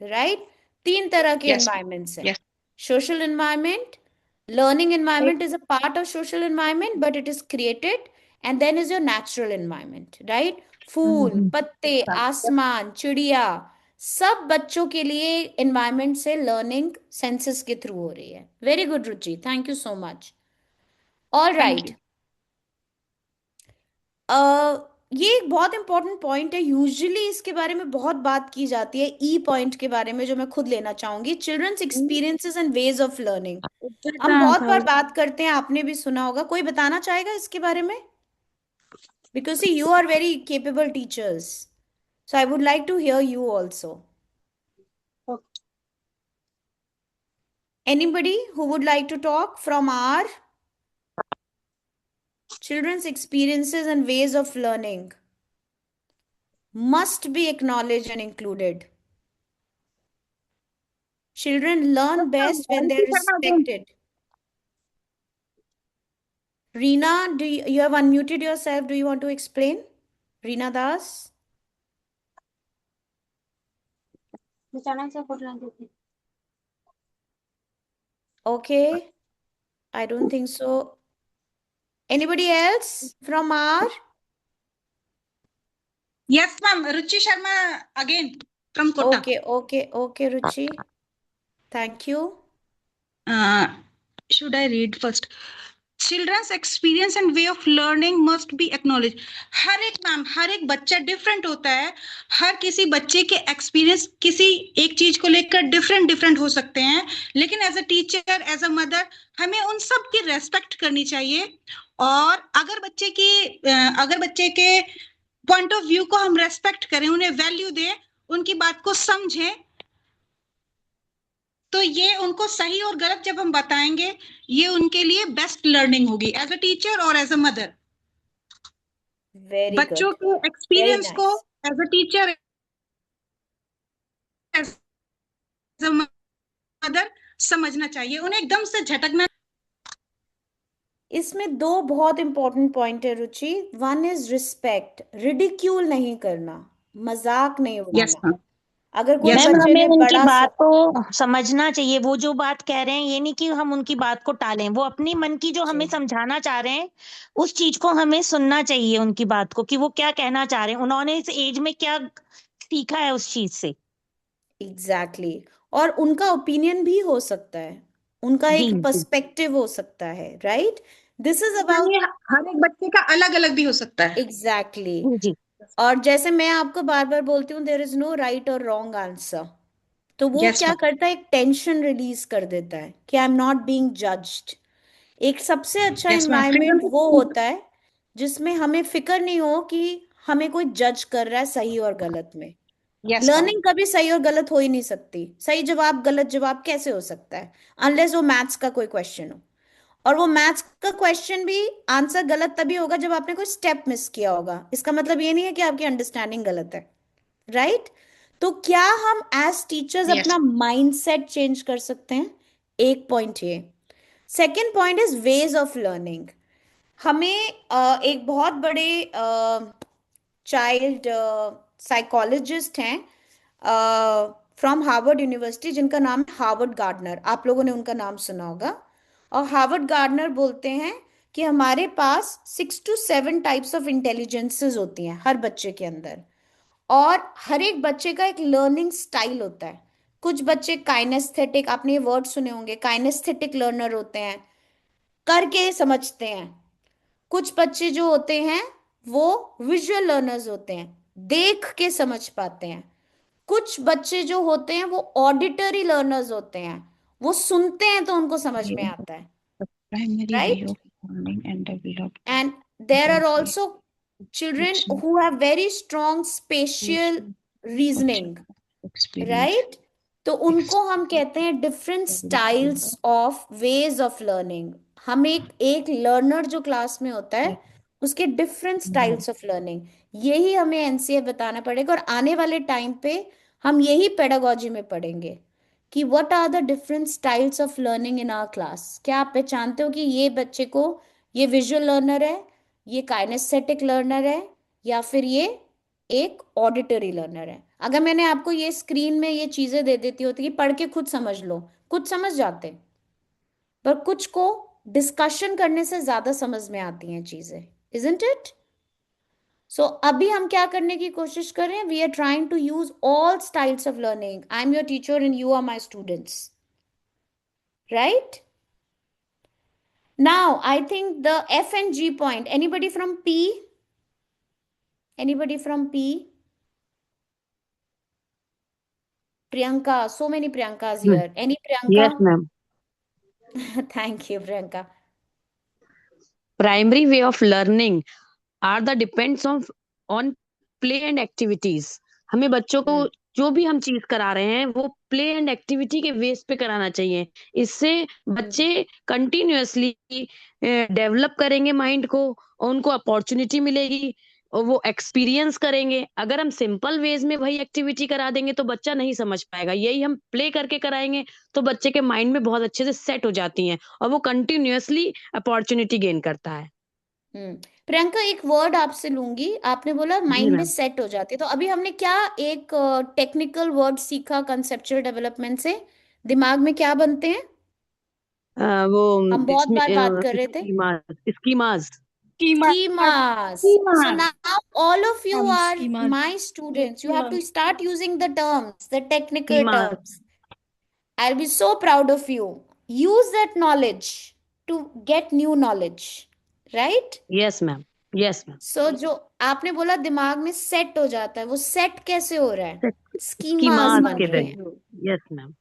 राइट? 3 तरह के यस एनवायरनमेंट्स हैं। Yes Social environment, learning environment is a part of social environment, but it is created, and then is your natural environment, right? फूल, पत्ते, आसमान, चिड़िया, सब बच्चों के लिए environment से learning senses के थ्रू हो रही है। Very good, Ruchi, thank you so much. All thank right. You. ये एक बहुत इंपॉर्टेंट पॉइंट है, यूजुअली इसके बारे में बहुत बात की जाती है, ई पॉइंट के बारे में, जो मैं खुद लेना चाहूंगी, children's experiences and ways of learning. हम बहुत बार बात करते हैं, आपने भी सुना होगा। कोई बताना चाहेगा इसके बारे में? Because you are very capable teachers, so I would like to hear you also. Anybody who would like to talk from our children's experiences and ways of learning must be acknowledged and included. Children learn best when they're respected. Reena, you have unmuted yourself. Do you want to explain? Reena Das? Okay. I don't think so. Anybody else from our? Yes ma'am, Ruchi Sharma again from Kota. Okay, Ruchi. Thank you. Should I read first? Children's experience and way of learning must be acknowledge. हर एक ma'am, हर एक बच्चा different होता है, हर किसी बच्चे के experience किसी एक चीज को लेकर डिफरेंट हो सकते हैं, लेकिन as a teacher, as a mother, हमें उन सब की रेस्पेक्ट करनी चाहिए। और अगर बच्चे के पॉइंट ऑफ व्यू को हम रेस्पेक्ट करें, उन्हें वैल्यू दें, उनकी बात को समझें, तो ये उनको सही और गलत जब हम बताएंगे, ये उनके लिए बेस्ट लर्निंग होगी एज अ टीचर और एज अ मदर। Very बच्चों good. के एक्सपीरियंस को nice. As a teacher, as a mother समझना चाहिए, उन्हें एकदम से झटकना। इसमें 2 बहुत इंपॉर्टेंट पॉइंट है रुचि। वन इज रिस्पेक्ट, रिडिक्यूल नहीं करना, मजाक नहीं यस उड़ाना। मैम। अगर कोई Yes, मैम बच्चे हमें ने उनकी बड़ा बात को समझना चाहिए, वो जो बात कह रहे हैं ये नहीं कि हम उनकी बात को टालें, वो अपनी मन की जो हमें जी, समझाना चाह रहे हैं उस चीज को हमें सुनना चाहिए, उनकी बात को कि वो क्या कहना चाह रहे हैं, उन्होंने इस एज में क्या सीखा है उस चीज से। एग्जैक्टली और उनका ओपिनियन भी हो सकता है, उनका जी एक जी पर्सपेक्टिव हो सकता है, right? This is ma'am, about ये हर एक बच्चे का अलग अलग भी हो सकता है। एग्जैक्टली। जी जी और जैसे मैं आपको बार बार बोलती हूँ, देयर इज नो राइट और रॉन्ग आंसर। तो वो यस क्या मैम। करता है, एक टेंशन रिलीज कर देता है कि I am not being judged. एक सबसे अच्छा यस मैम, एनवायरनमेंट फ्रीडम वो टू होता है जिसमें हमें फिक्र नहीं हो कि हमें कोई जज कर रहा है सही और गलत में। Yes ma'am. लर्निंग कभी सही और गलत हो ही नहीं सकती। सही जवाब गलत जवाब कैसे हो सकता है, अनलेस वो मैथ्स का कोई क्वेश्चन हो। और वो मैथ्स का क्वेश्चन भी आंसर गलत तभी होगा जब आपने कोई स्टेप मिस किया होगा। इसका मतलब ये नहीं है कि आपकी अंडरस्टैंडिंग गलत है, राइट? तो क्या हम एज टीचर्स यस अपना माइंडसेट चेंज कर सकते हैं? एक पॉइंट ये। Second point is veg of learning. हमें एक बहुत बड़े चाइल्ड साइकोलॉजिस्ट हैं फ्रॉम हार्वर्ड यूनिवर्सिटी, जिनका नाम है हार्वर्ड गार्डनर। आप लोगों ने उनका नाम सुना होगा। और हार्वर्ड गार्डनर बोलते हैं कि हमारे पास 6 to 7 टाइप्स ऑफ इंटेलिजेंसेस होती हैं हर बच्चे के अंदर, और हर एक बच्चे का एक लर्निंग स्टाइल होता है। कुछ बच्चे काइनेस्थेटिक, आपने ये वर्ड सुने होंगे, काइनेस्थेटिक लर्नर होते हैं, करके समझते हैं। कुछ बच्चे जो होते हैं वो विजुअल लर्नर्स होते हैं, देख के समझ पाते हैं। कुछ बच्चे जो होते हैं वो ऑडिटरी लर्नर्स होते हैं, वो सुनते हैं तो उनको समझ में आता है, Primary way right? of learning and developed And there are potential also children action, who have very strong spatial reasoning, experience, right? तो उनको हम कहते हैं different styles of ways of learning. हम एक लर्नर जो क्लास में होता है उसके डिफरेंट स्टाइल्स ऑफ लर्निंग, यही हमें एनसीए बताना पड़ेगा। और आने वाले टाइम पे हम यही पेडागोजी में पढ़ेंगे कि what are the different styles of learning in our class. क्या आप पहचानते हो कि ये बच्चे को ये विजुअल लर्नर है, ये काइनेस्थेटिक लर्नर है, या फिर ये एक ऑडिटरी लर्नर है? अगर मैंने आपको ये स्क्रीन में ये चीजें दे देती होती कि पढ़ के खुद समझ लो, कुछ समझ जाते, पर कुछ को डिस्कशन करने से ज्यादा समझ में आती हैं चीजें, इजंट इट? सो अभी हम क्या करने की कोशिश कर रहे हैं? We are trying to use all styles of learning. I am your teacher and you are my students, right? Now, I think the F and G point. Anybody from P? Anybody from P? Priyanka. So many Priyankas here. Any Yes, Priyanka? ma'am. Thank you, Priyanka. Primary way of learning are the depends on play and activities. हमें बच्चों को जो भी हम चीज करा रहे हैं वो प्ले एंड एक्टिविटी के बेस पे कराना चाहिए। इससे बच्चे कंटिन्यूअसली डेवलप करेंगे माइंड को, और उनको अपॉर्चुनिटी मिलेगी और वो एक्सपीरियंस करेंगे। अगर हम सिंपल वेज में वही एक्टिविटी करा देंगे तो बच्चा नहीं समझ पाएगा। यही हम प्ले करके कराएंगे तो बच्चे के माइंड में बहुत अच्छे से सेट हो जाती हैं और वो कंटिन्यूअसली अपॉर्चुनिटी गेन करता है। प्रियंका, एक वर्ड आपसे लूंगी। आपने बोला जी माइंड में मैम। सेट हो जाती है, तो अभी हमने क्या एक टेक्निकल वर्ड सीखा कंसेप्चुअल डेवलपमेंट से? दिमाग में क्या बनते हैं? वो हम बहुत बार बात कर रहे थे। Schemas. Schemas. So now all of you are schemas. my students. You have to start using the terms, the technical Schemas. terms. I'll be so proud of you. Use that knowledge to get new knowledge, right? Yes ma'am, yes ma'am. So जो आपने बोला दिमाग में set हो जाता है, वो set कैसे हो रहा है? स्कीमास स्कीमास बन के रहे जरिए। हैं, यस मैम,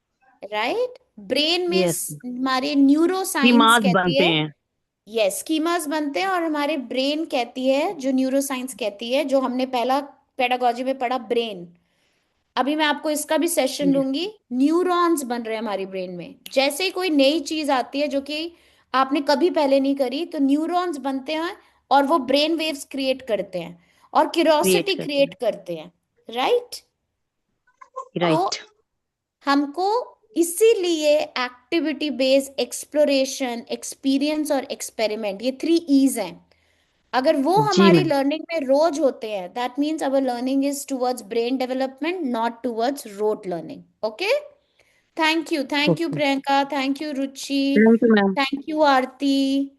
राइट? ब्रेन में यस। हमारे न्यूरो साइंस स्कीमास कहती बनते है, हैं। यस, स्कीमास बनते हैं। और हमारे ब्रेन कहती है, जो न्यूरो साइंस कहती है, जो हमने पहला पेडागोजी में पढ़ा, ब्रेन। अभी मैं आपको इसका भी सेशन लूंगी। न्यूरॉन्स बन रहे हैं हमारी ब्रेन में। जैसे ही कोई नई चीज आती है जो कि आपने कभी पहले नहीं करी, तो न्यूरॉन्स बनते हैं और वो ब्रेन वेव्स क्रिएट करते हैं और क्यूरोसिटी क्रिएट क्रिएट करते हैं, राइट? करते तो राइट। हमको इसीलिए एक्टिविटी बेस्ड एक्सप्लोरेशन, एक्सपीरियंस और एक्सपेरिमेंट, ये 3 E's हैं। अगर वो जी हमारी मैम। लर्निंग में रोज होते हैं, that means our learning is towards brain development, not towards rote learning. Okay, thank you okay, Priyanka, thank you Ruchi, thank you ma'am. Thank you Aarti,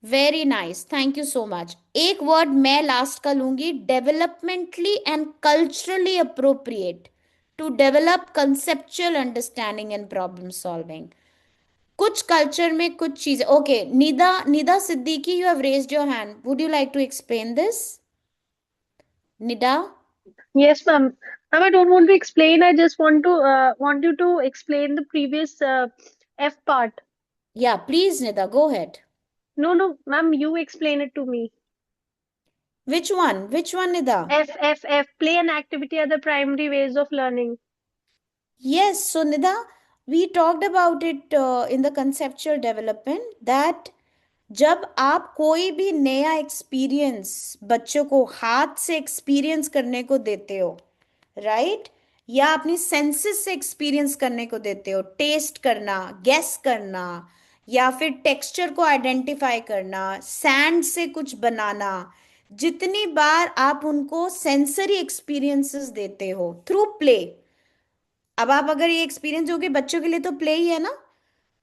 very nice, thank you so much. एक वर्ड मैं last का लूंगी, developmentally and culturally appropriate to develop conceptual understanding and problem solving. कुछ culture में कुछ चीजें, okay, Nida Nida Siddiqui, you have raised your hand, would you like to explain this? Nida? Yes, ma'am. Ma'am, I don't want to explain. I just want you to explain the previous F part. या please Nida, go head. No, no, ma'am. You explain it to me. Which one, Nida? F. Play and activity are the primary ways of learning. Yes, so Nida, we talked about it in the conceptual development that जब आप कोई भी नया experience बच्चों को हाथ से experience करने को देते हो, राइट? या अपनी सेंसेस से एक्सपीरियंस करने को देते हो, टेस्ट करना, गेस करना, या फिर टेक्सचर को आइडेंटिफाई करना, सैंड से कुछ बनाना, जितनी बार आप उनको सेंसरी एक्सपीरियंसेस देते हो थ्रू प्ले। अब आप अगर ये एक्सपीरियंस दोगे, बच्चों के लिए तो प्ले ही है ना,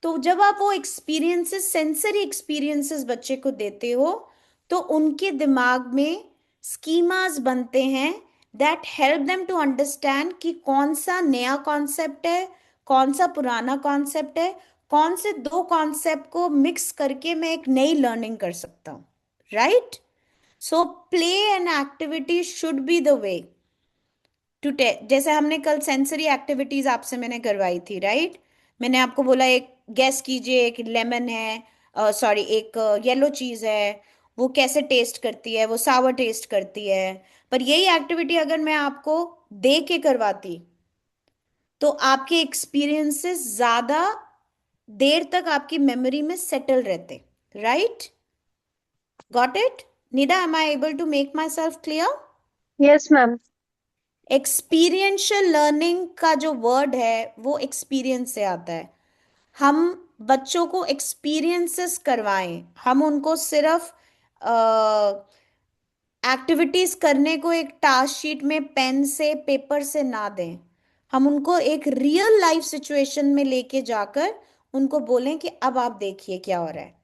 तो जब आप वो एक्सपीरियंसेस, सेंसरी एक्सपीरियंसेस बच्चे को देते हो, तो उनके दिमाग में स्कीमास बनते हैं that help them to understand कि कौन सा नया कॉन्सेप्ट है, कौन सा पुराना कॉन्सेप्ट है, कौन से दो कॉन्सेप्ट को मिक्स करके मैं एक नई लर्निंग कर सकता हूँ, right? So play and activity should be the way to जैसे हमने कल सेंसरी एक्टिविटीज आपसे मैंने करवाई थी, राइट? मैंने आपको बोला एक गैस कीजिए, एक लेमन है, सॉरी एक येलो चीज है, वो कैसे टेस्ट करती है, वो सावर टेस्ट करती है। पर यही एक्टिविटी अगर मैं आपको दे के करवाती तो आपके एक्सपीरियंसेस ज्यादा देर तक आपकी मेमोरी में सेटल रहते, right? Got it? Nida, am I able to make myself clear? Yes, ma'am. Experiential learning का जो वर्ड है वो एक्सपीरियंस से आता है। हम बच्चों को एक्सपीरियंसेस करवाएं, हम उनको सिर्फ एक्टिविटीज करने को एक टास्क शीट में पेन से पेपर से ना दें, हम उनको एक रियल लाइफ सिचुएशन में लेके जाकर उनको बोलें कि अब आप देखिए क्या हो रहा है,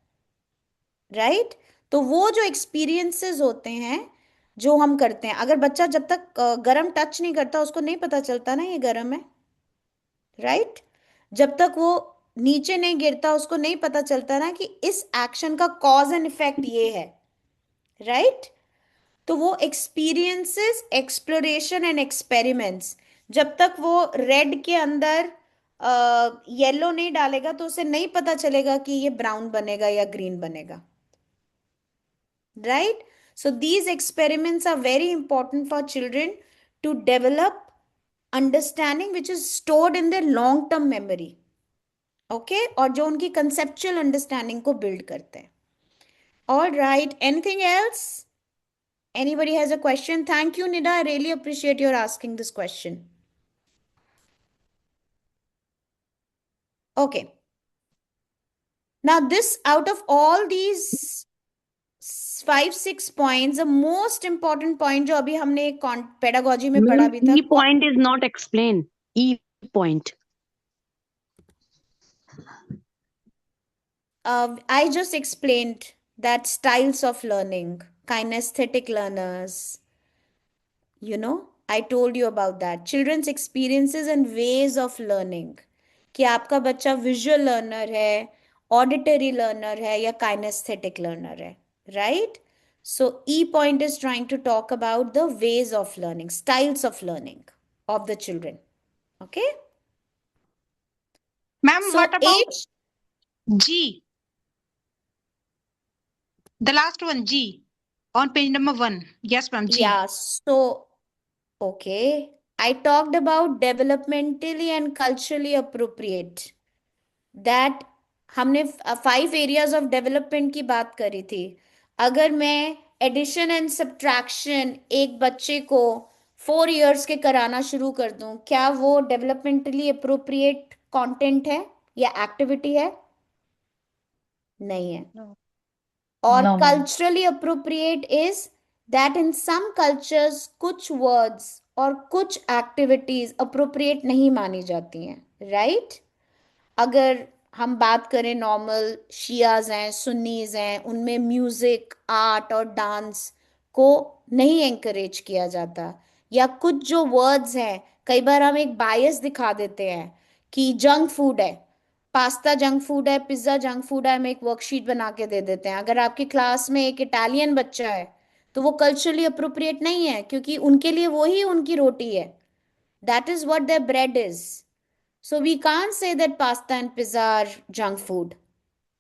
राइट? तो वो जो एक्सपीरियंसेस होते हैं जो हम करते हैं, अगर बच्चा जब तक गरम टच नहीं करता उसको नहीं पता चलता ना ये गरम है, राइट? जब तक वो नीचे नहीं गिरता उसको नहीं पता चलता ना कि इस एक्शन का कॉज एंड इफेक्ट ये है, राइट? तो वो एक्सपीरियंसेस, एक्सप्लोरेशन एंड एक्सपेरिमेंट्स, जब तक वो रेड के अंदर येलो नहीं डालेगा तो उसे नहीं पता चलेगा कि ये ब्राउन बनेगा या ग्रीन बनेगा, right? So these experiments are very important for children to develop understanding which is stored in their long term memory, okay? और जो उनकी conceptual understanding को build करते हैं। All right, anything else? Anybody has a question? Thank you, Nida. I really appreciate your asking this question. Okay. Now this, out of all these 5-6 points, the most important point जो अभी हमने pedagogy में पढ़ा भी था, E point is not explained. E point. I just explained that styles of learning, kinesthetic learners, I told you about that. Children's experiences and ways of learning. कि आपका बच्चा visual learner है, auditory learner है या kinesthetic learner है, right? So E point is trying to talk about the ways of learning, styles of learning of the children. Okay? Ma'am, So what about age, G? The last one, G, on page number 1. Yes, ma'am, G. yeah, so okay. I talked about developmentally and culturally appropriate. That हमने 5 areas of development की बात करी थी। अगर मैं addition and subtraction एक बच्चे को 4 years के कराना शुरू कर दूं, क्या वो डेवलपमेंटली अप्रोप्रिएट कंटेंट है या एक्टिविटी है? नहीं है। No. और No, ma'am. Culturally appropriate is that in some cultures कुछ वर्ड्स और कुछ एक्टिविटीज अप्रोप्रिएट नहीं मानी जाती हैं, राइट? अगर हम बात करें नॉर्मल शियाज हैं, सुन्नीज हैं, उनमें म्यूजिक, आर्ट और डांस को नहीं एंकरेज किया जाता। या कुछ जो वर्ड्स हैं, कई बार हम एक बायस दिखा देते हैं कि जंक फूड है, पास्ता जंक फूड है, पिज्जा जंक फूड है, हम एक वर्कशीट बना के दे देते हैं। अगर आपकी क्लास में एक इटालियन बच्चा है तो वो कल्चरली अप्रोप्रिएट नहीं है, क्योंकि उनके लिए वही उनकी रोटी है, that is what their bread is. So we can't say that pasta and pizza are junk food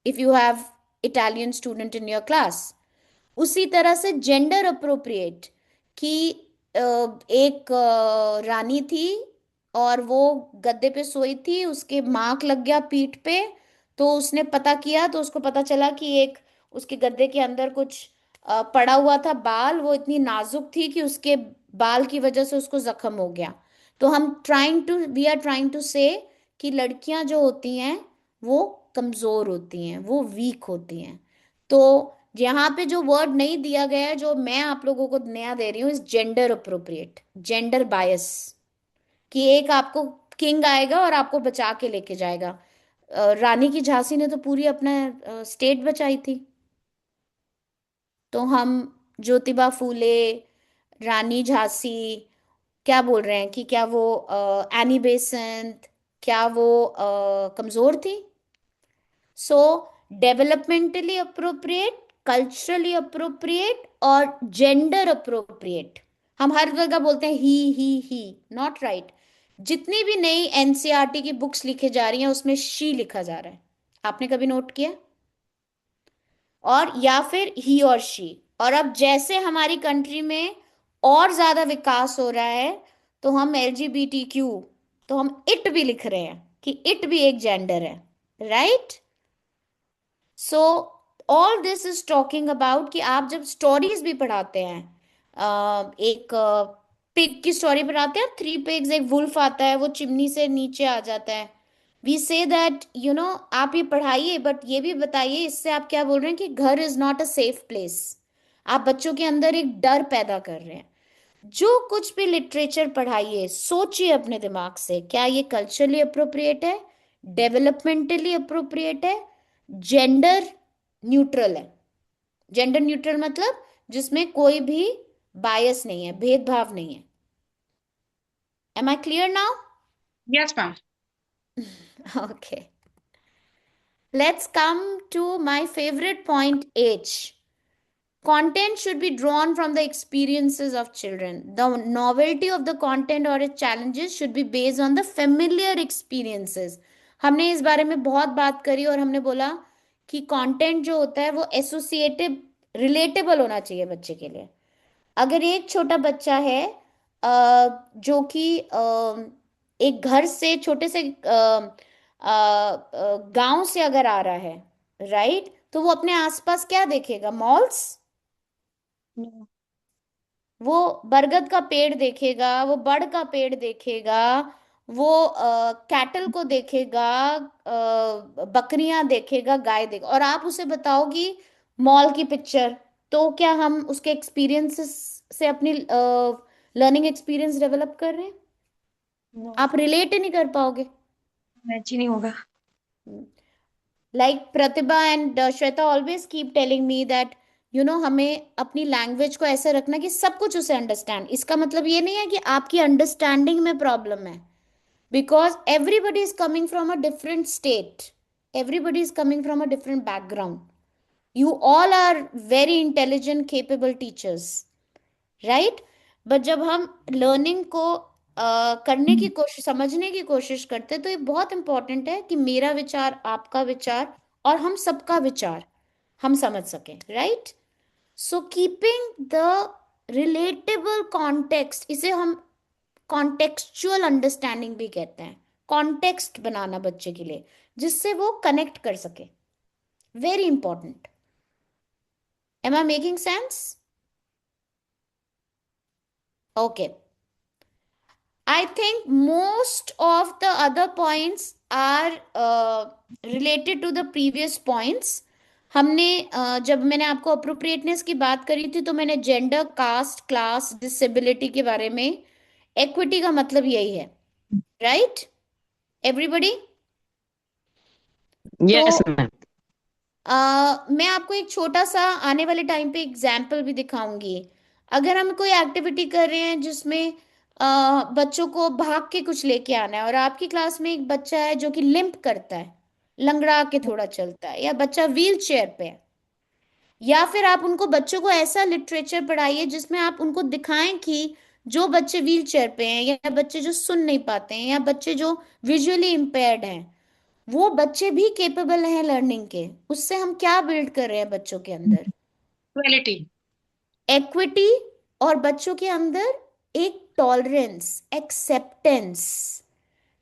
if you have Italian student in your class. उसी तरह से जेंडर अप्रोप्रिएट कि एक रानी थी और वो गद्दे पे सोई थी, उसके मार्क लग गया पीठ पे, तो उसने पता किया तो उसको पता चला कि एक उसके गद्दे के अंदर कुछ पड़ा हुआ था बाल, वो इतनी नाजुक थी कि उसके बाल की वजह से उसको जख्म हो गया। तो वी आर ट्राइंग टू से कि लड़कियां जो होती हैं वो कमजोर होती हैं, वो वीक होती हैं। तो यहाँ पे जो वर्ड नहीं दिया गया है, जो मैं आप लोगों को नया दे रही हूँ, इस जेंडर अप्रोप्रिएट, जेंडर बायस, कि एक आपको किंग आएगा और आपको बचा के लेके जाएगा। रानी की झांसी ने तो पूरी अपना स्टेट बचाई थी। तो हम ज्योतिबा फूले, रानी झांसी, क्या बोल रहे हैं कि क्या वो एनी बेसेंट, क्या वो कमजोर थी? सो डेवलपमेंटली अप्रोप्रिएट, कल्चरली अप्रोप्रिएट और जेंडर अप्रोप्रिएट। हम हर जगह बोलते हैं ही, नॉट राइट। जितनी भी नई एनसीईआरटी की बुक्स लिखी जा रही हैं उसमें शी लिखा जा रहा है, आपने कभी नोट किया? और या फिर ही और शी। और अब जैसे हमारी कंट्री में और ज्यादा विकास हो रहा है, तो हम LGBTQ, तो हम इट भी लिख रहे हैं कि इट भी एक जेंडर है, right? So all this is talking about कि आप जब स्टोरीज भी पढ़ाते हैं, एक पिग की स्टोरी पढ़ाते हैं, 3 pigs, एक वुल्फ आता है, वो चिमनी से नीचे आ जाता है। वी से दैट आप ये पढ़ाइए, बट ये भी बताइए इससे आप क्या बोल रहे हैं कि घर is not a safe place. आप बच्चों के अंदर एक डर पैदा कर रहे हैं। जो कुछ भी लिटरेचर पढ़ाइए, सोचिए अपने दिमाग से, क्या ये कल्चरली अप्रोप्रिएट है, डेवलपमेंटली अप्रोप्रिएट है, जेंडर न्यूट्रल है। जेंडर न्यूट्रल मतलब जिसमें कोई भी बायस नहीं है, भेदभाव नहीं है। Am I clear now? Yes, ma'am. Okay. Let's come to my favorite point H. Content should be drawn from the experiences of children. The novelty of the content or its challenges should be based on the familiar experiences. हमने इस बारे में बहुत बात करी और हमने बोला कि कंटेंट जो होता है वो एसोसिएटिव, रिलेटेबल होना चाहिए बच्चे के लिए। अगर एक छोटा बच्चा है जो कि एक घर से, छोटे से गांव से अगर आ रहा है, राइट, तो वो अपने आसपास क्या देखेगा? Malls, No. वो बरगद का पेड़ देखेगा, वो बड़ का पेड़ देखेगा, वो कैटल को देखेगा, बकरियां देखेगा, गाय देखेगा, और आप उसे बताओगी मॉल की पिक्चर, तो क्या हम उसके एक्सपीरियंसेस से अपनी लर्निंग एक्सपीरियंस डेवलप कर रहे हैं? No. आप रिलेट ही नहीं कर पाओगे। मैच ही नहीं होगा। Like Pratibha and Shweta always keep telling me that हमें अपनी लैंग्वेज को ऐसे रखना कि सब कुछ उसे अंडरस्टैंड। इसका मतलब ये नहीं है कि आपकी अंडरस्टैंडिंग में प्रॉब्लम है, because everybody is coming from a different state, everybody is coming from a different background. You all are very intelligent capable teachers, right? But जब हम लर्निंग को करने की कोशिश, समझने की कोशिश करते हैं, तो ये बहुत इंपॉर्टेंट है कि मेरा विचार, आपका विचार और हम सबका विचार हम समझ सकें, right? So keeping the relatable context, इसे हम कॉन्टेक्चुअल अंडरस्टैंडिंग भी कहते हैं। कॉन्टेक्स्ट बनाना बच्चे के लिए जिससे वो कनेक्ट कर सके, very important. Am I making sense? Okay. I think most of the other points are related to the previous points. हमने जब मैंने आपको अप्रोप्रिएटनेस की बात करी थी, तो मैंने जेंडर, कास्ट, क्लास, डिसेबिलिटी के बारे में, इक्विटी का मतलब यही है, राइट एवरीबडी? यस तो मैम। मैं आपको एक छोटा सा आने वाले टाइम पे एग्जाम्पल भी दिखाऊंगी। अगर हम कोई एक्टिविटी कर रहे हैं जिसमें बच्चों को भाग के कुछ लेके आना है, और आपकी क्लास में एक बच्चा है जो कि लिम्प करता है, लंगड़ा के थोड़ा चलता है, या बच्चा व्हील चेयर पे है, या फिर आप उनको, बच्चों को ऐसा लिटरेचर पढ़ाइए जिसमें आप उनको दिखाएं कि जो बच्चे व्हील चेयर पे हैं, या बच्चे जो सुन नहीं पाते हैं, या बच्चे जो विजुअली इम्पेयर्ड हैं, वो बच्चे भी केपेबल हैं लर्निंग के। उससे हम क्या बिल्ड कर रहे हैं बच्चों के अंदर? Equality. एक्विटी, और बच्चों के अंदर एक टॉलरेंस, एक्सेप्टेंस,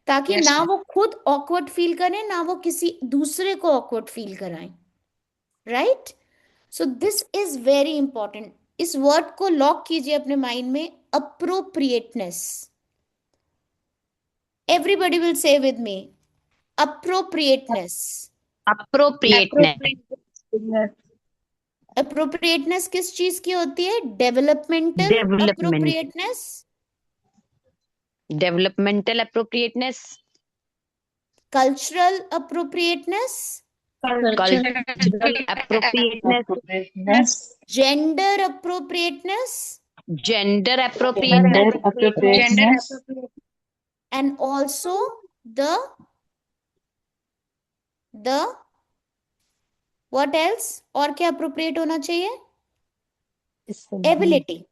ताकि Yes, ना ma'am. वो खुद ऑकवर्ड फील करें, ना वो किसी दूसरे को ऑकवर्ड फील कराएं, right? So this is very important. इस वर्ड को लॉक कीजिए अपने माइंड में, appropriateness. Everybody will say with me, appropriateness. appropriateness, appropriateness किस चीज की होती है? Developmental development, appropriateness, appropriateness, cultural appropriateness, cultural appropriateness, gender appropriateness, gender appropriateness, and also the what else? और क्या अप्रोप्रिएट होना चाहिए? एबिलिटी,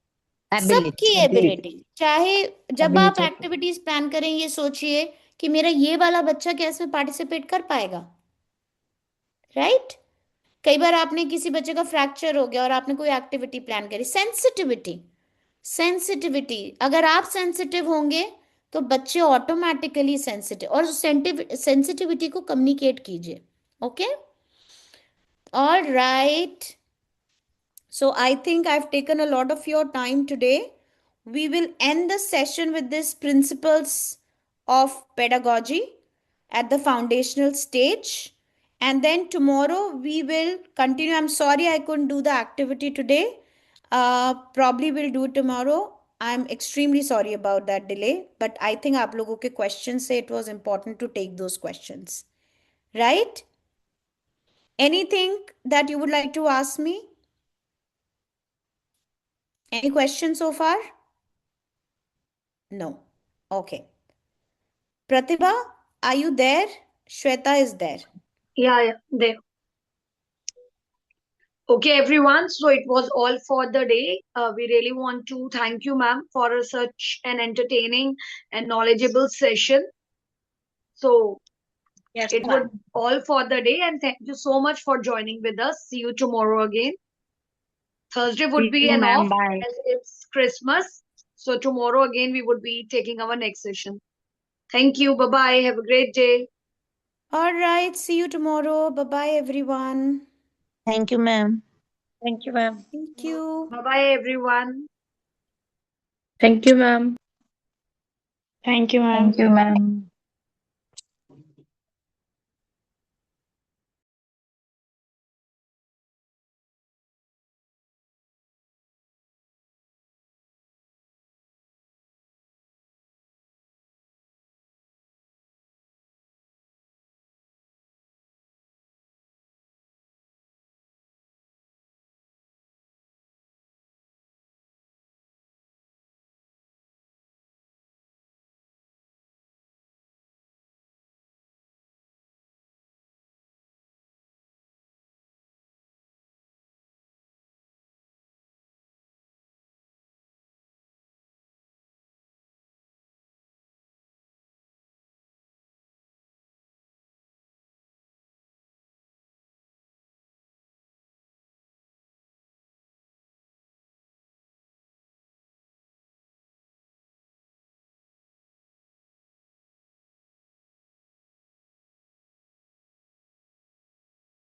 सबकी एबिलिटी। चाहे जब आप एक्टिविटीज प्लान करें ये सोचिए कि मेरा ये वाला बच्चा क्या इसमें पार्टिसिपेट कर पाएगा, राइट? कई बार आपने किसी बच्चे का फ्रैक्चर हो गया और आपने कोई एक्टिविटी प्लान करी, सेंसिटिविटी, अगर आप सेंसिटिव होंगे तो बच्चे ऑटोमेटिकली सेंसिटिव, और सेंसिटिविटी को कम्युनिकेट कीजिए। Okay, all right, so I think I've taken a lot of your time today. We will end the session with this principles of pedagogy at the foundational stage, and then tomorrow we will continue. I'm sorry I couldn't do the activity today. Probably we'll do it tomorrow. I'm extremely sorry about that delay, but I think आप लोगों के questions से it was important to take those questions, right? Anything that you would like to ask me? Any questions so far? No. Okay. Pratibha, are you there? Shweta is there. Yeah, there. Okay, everyone. So it was all for the day. We really want to thank you, ma'am, for such an entertaining and knowledgeable session. So Yes, it was all for the day, and thank you so much for joining with us. See you tomorrow again. Thursday would be an ma'am. off Bye. as it's Christmas. So tomorrow again we would be taking our next session. Thank you. Bye bye. Have a great day. All right. See you tomorrow. Bye bye, everyone. Thank you, ma'am. Thank you, ma'am. Thank you. Bye bye, everyone. Thank you, ma'am. Thank you, ma'am.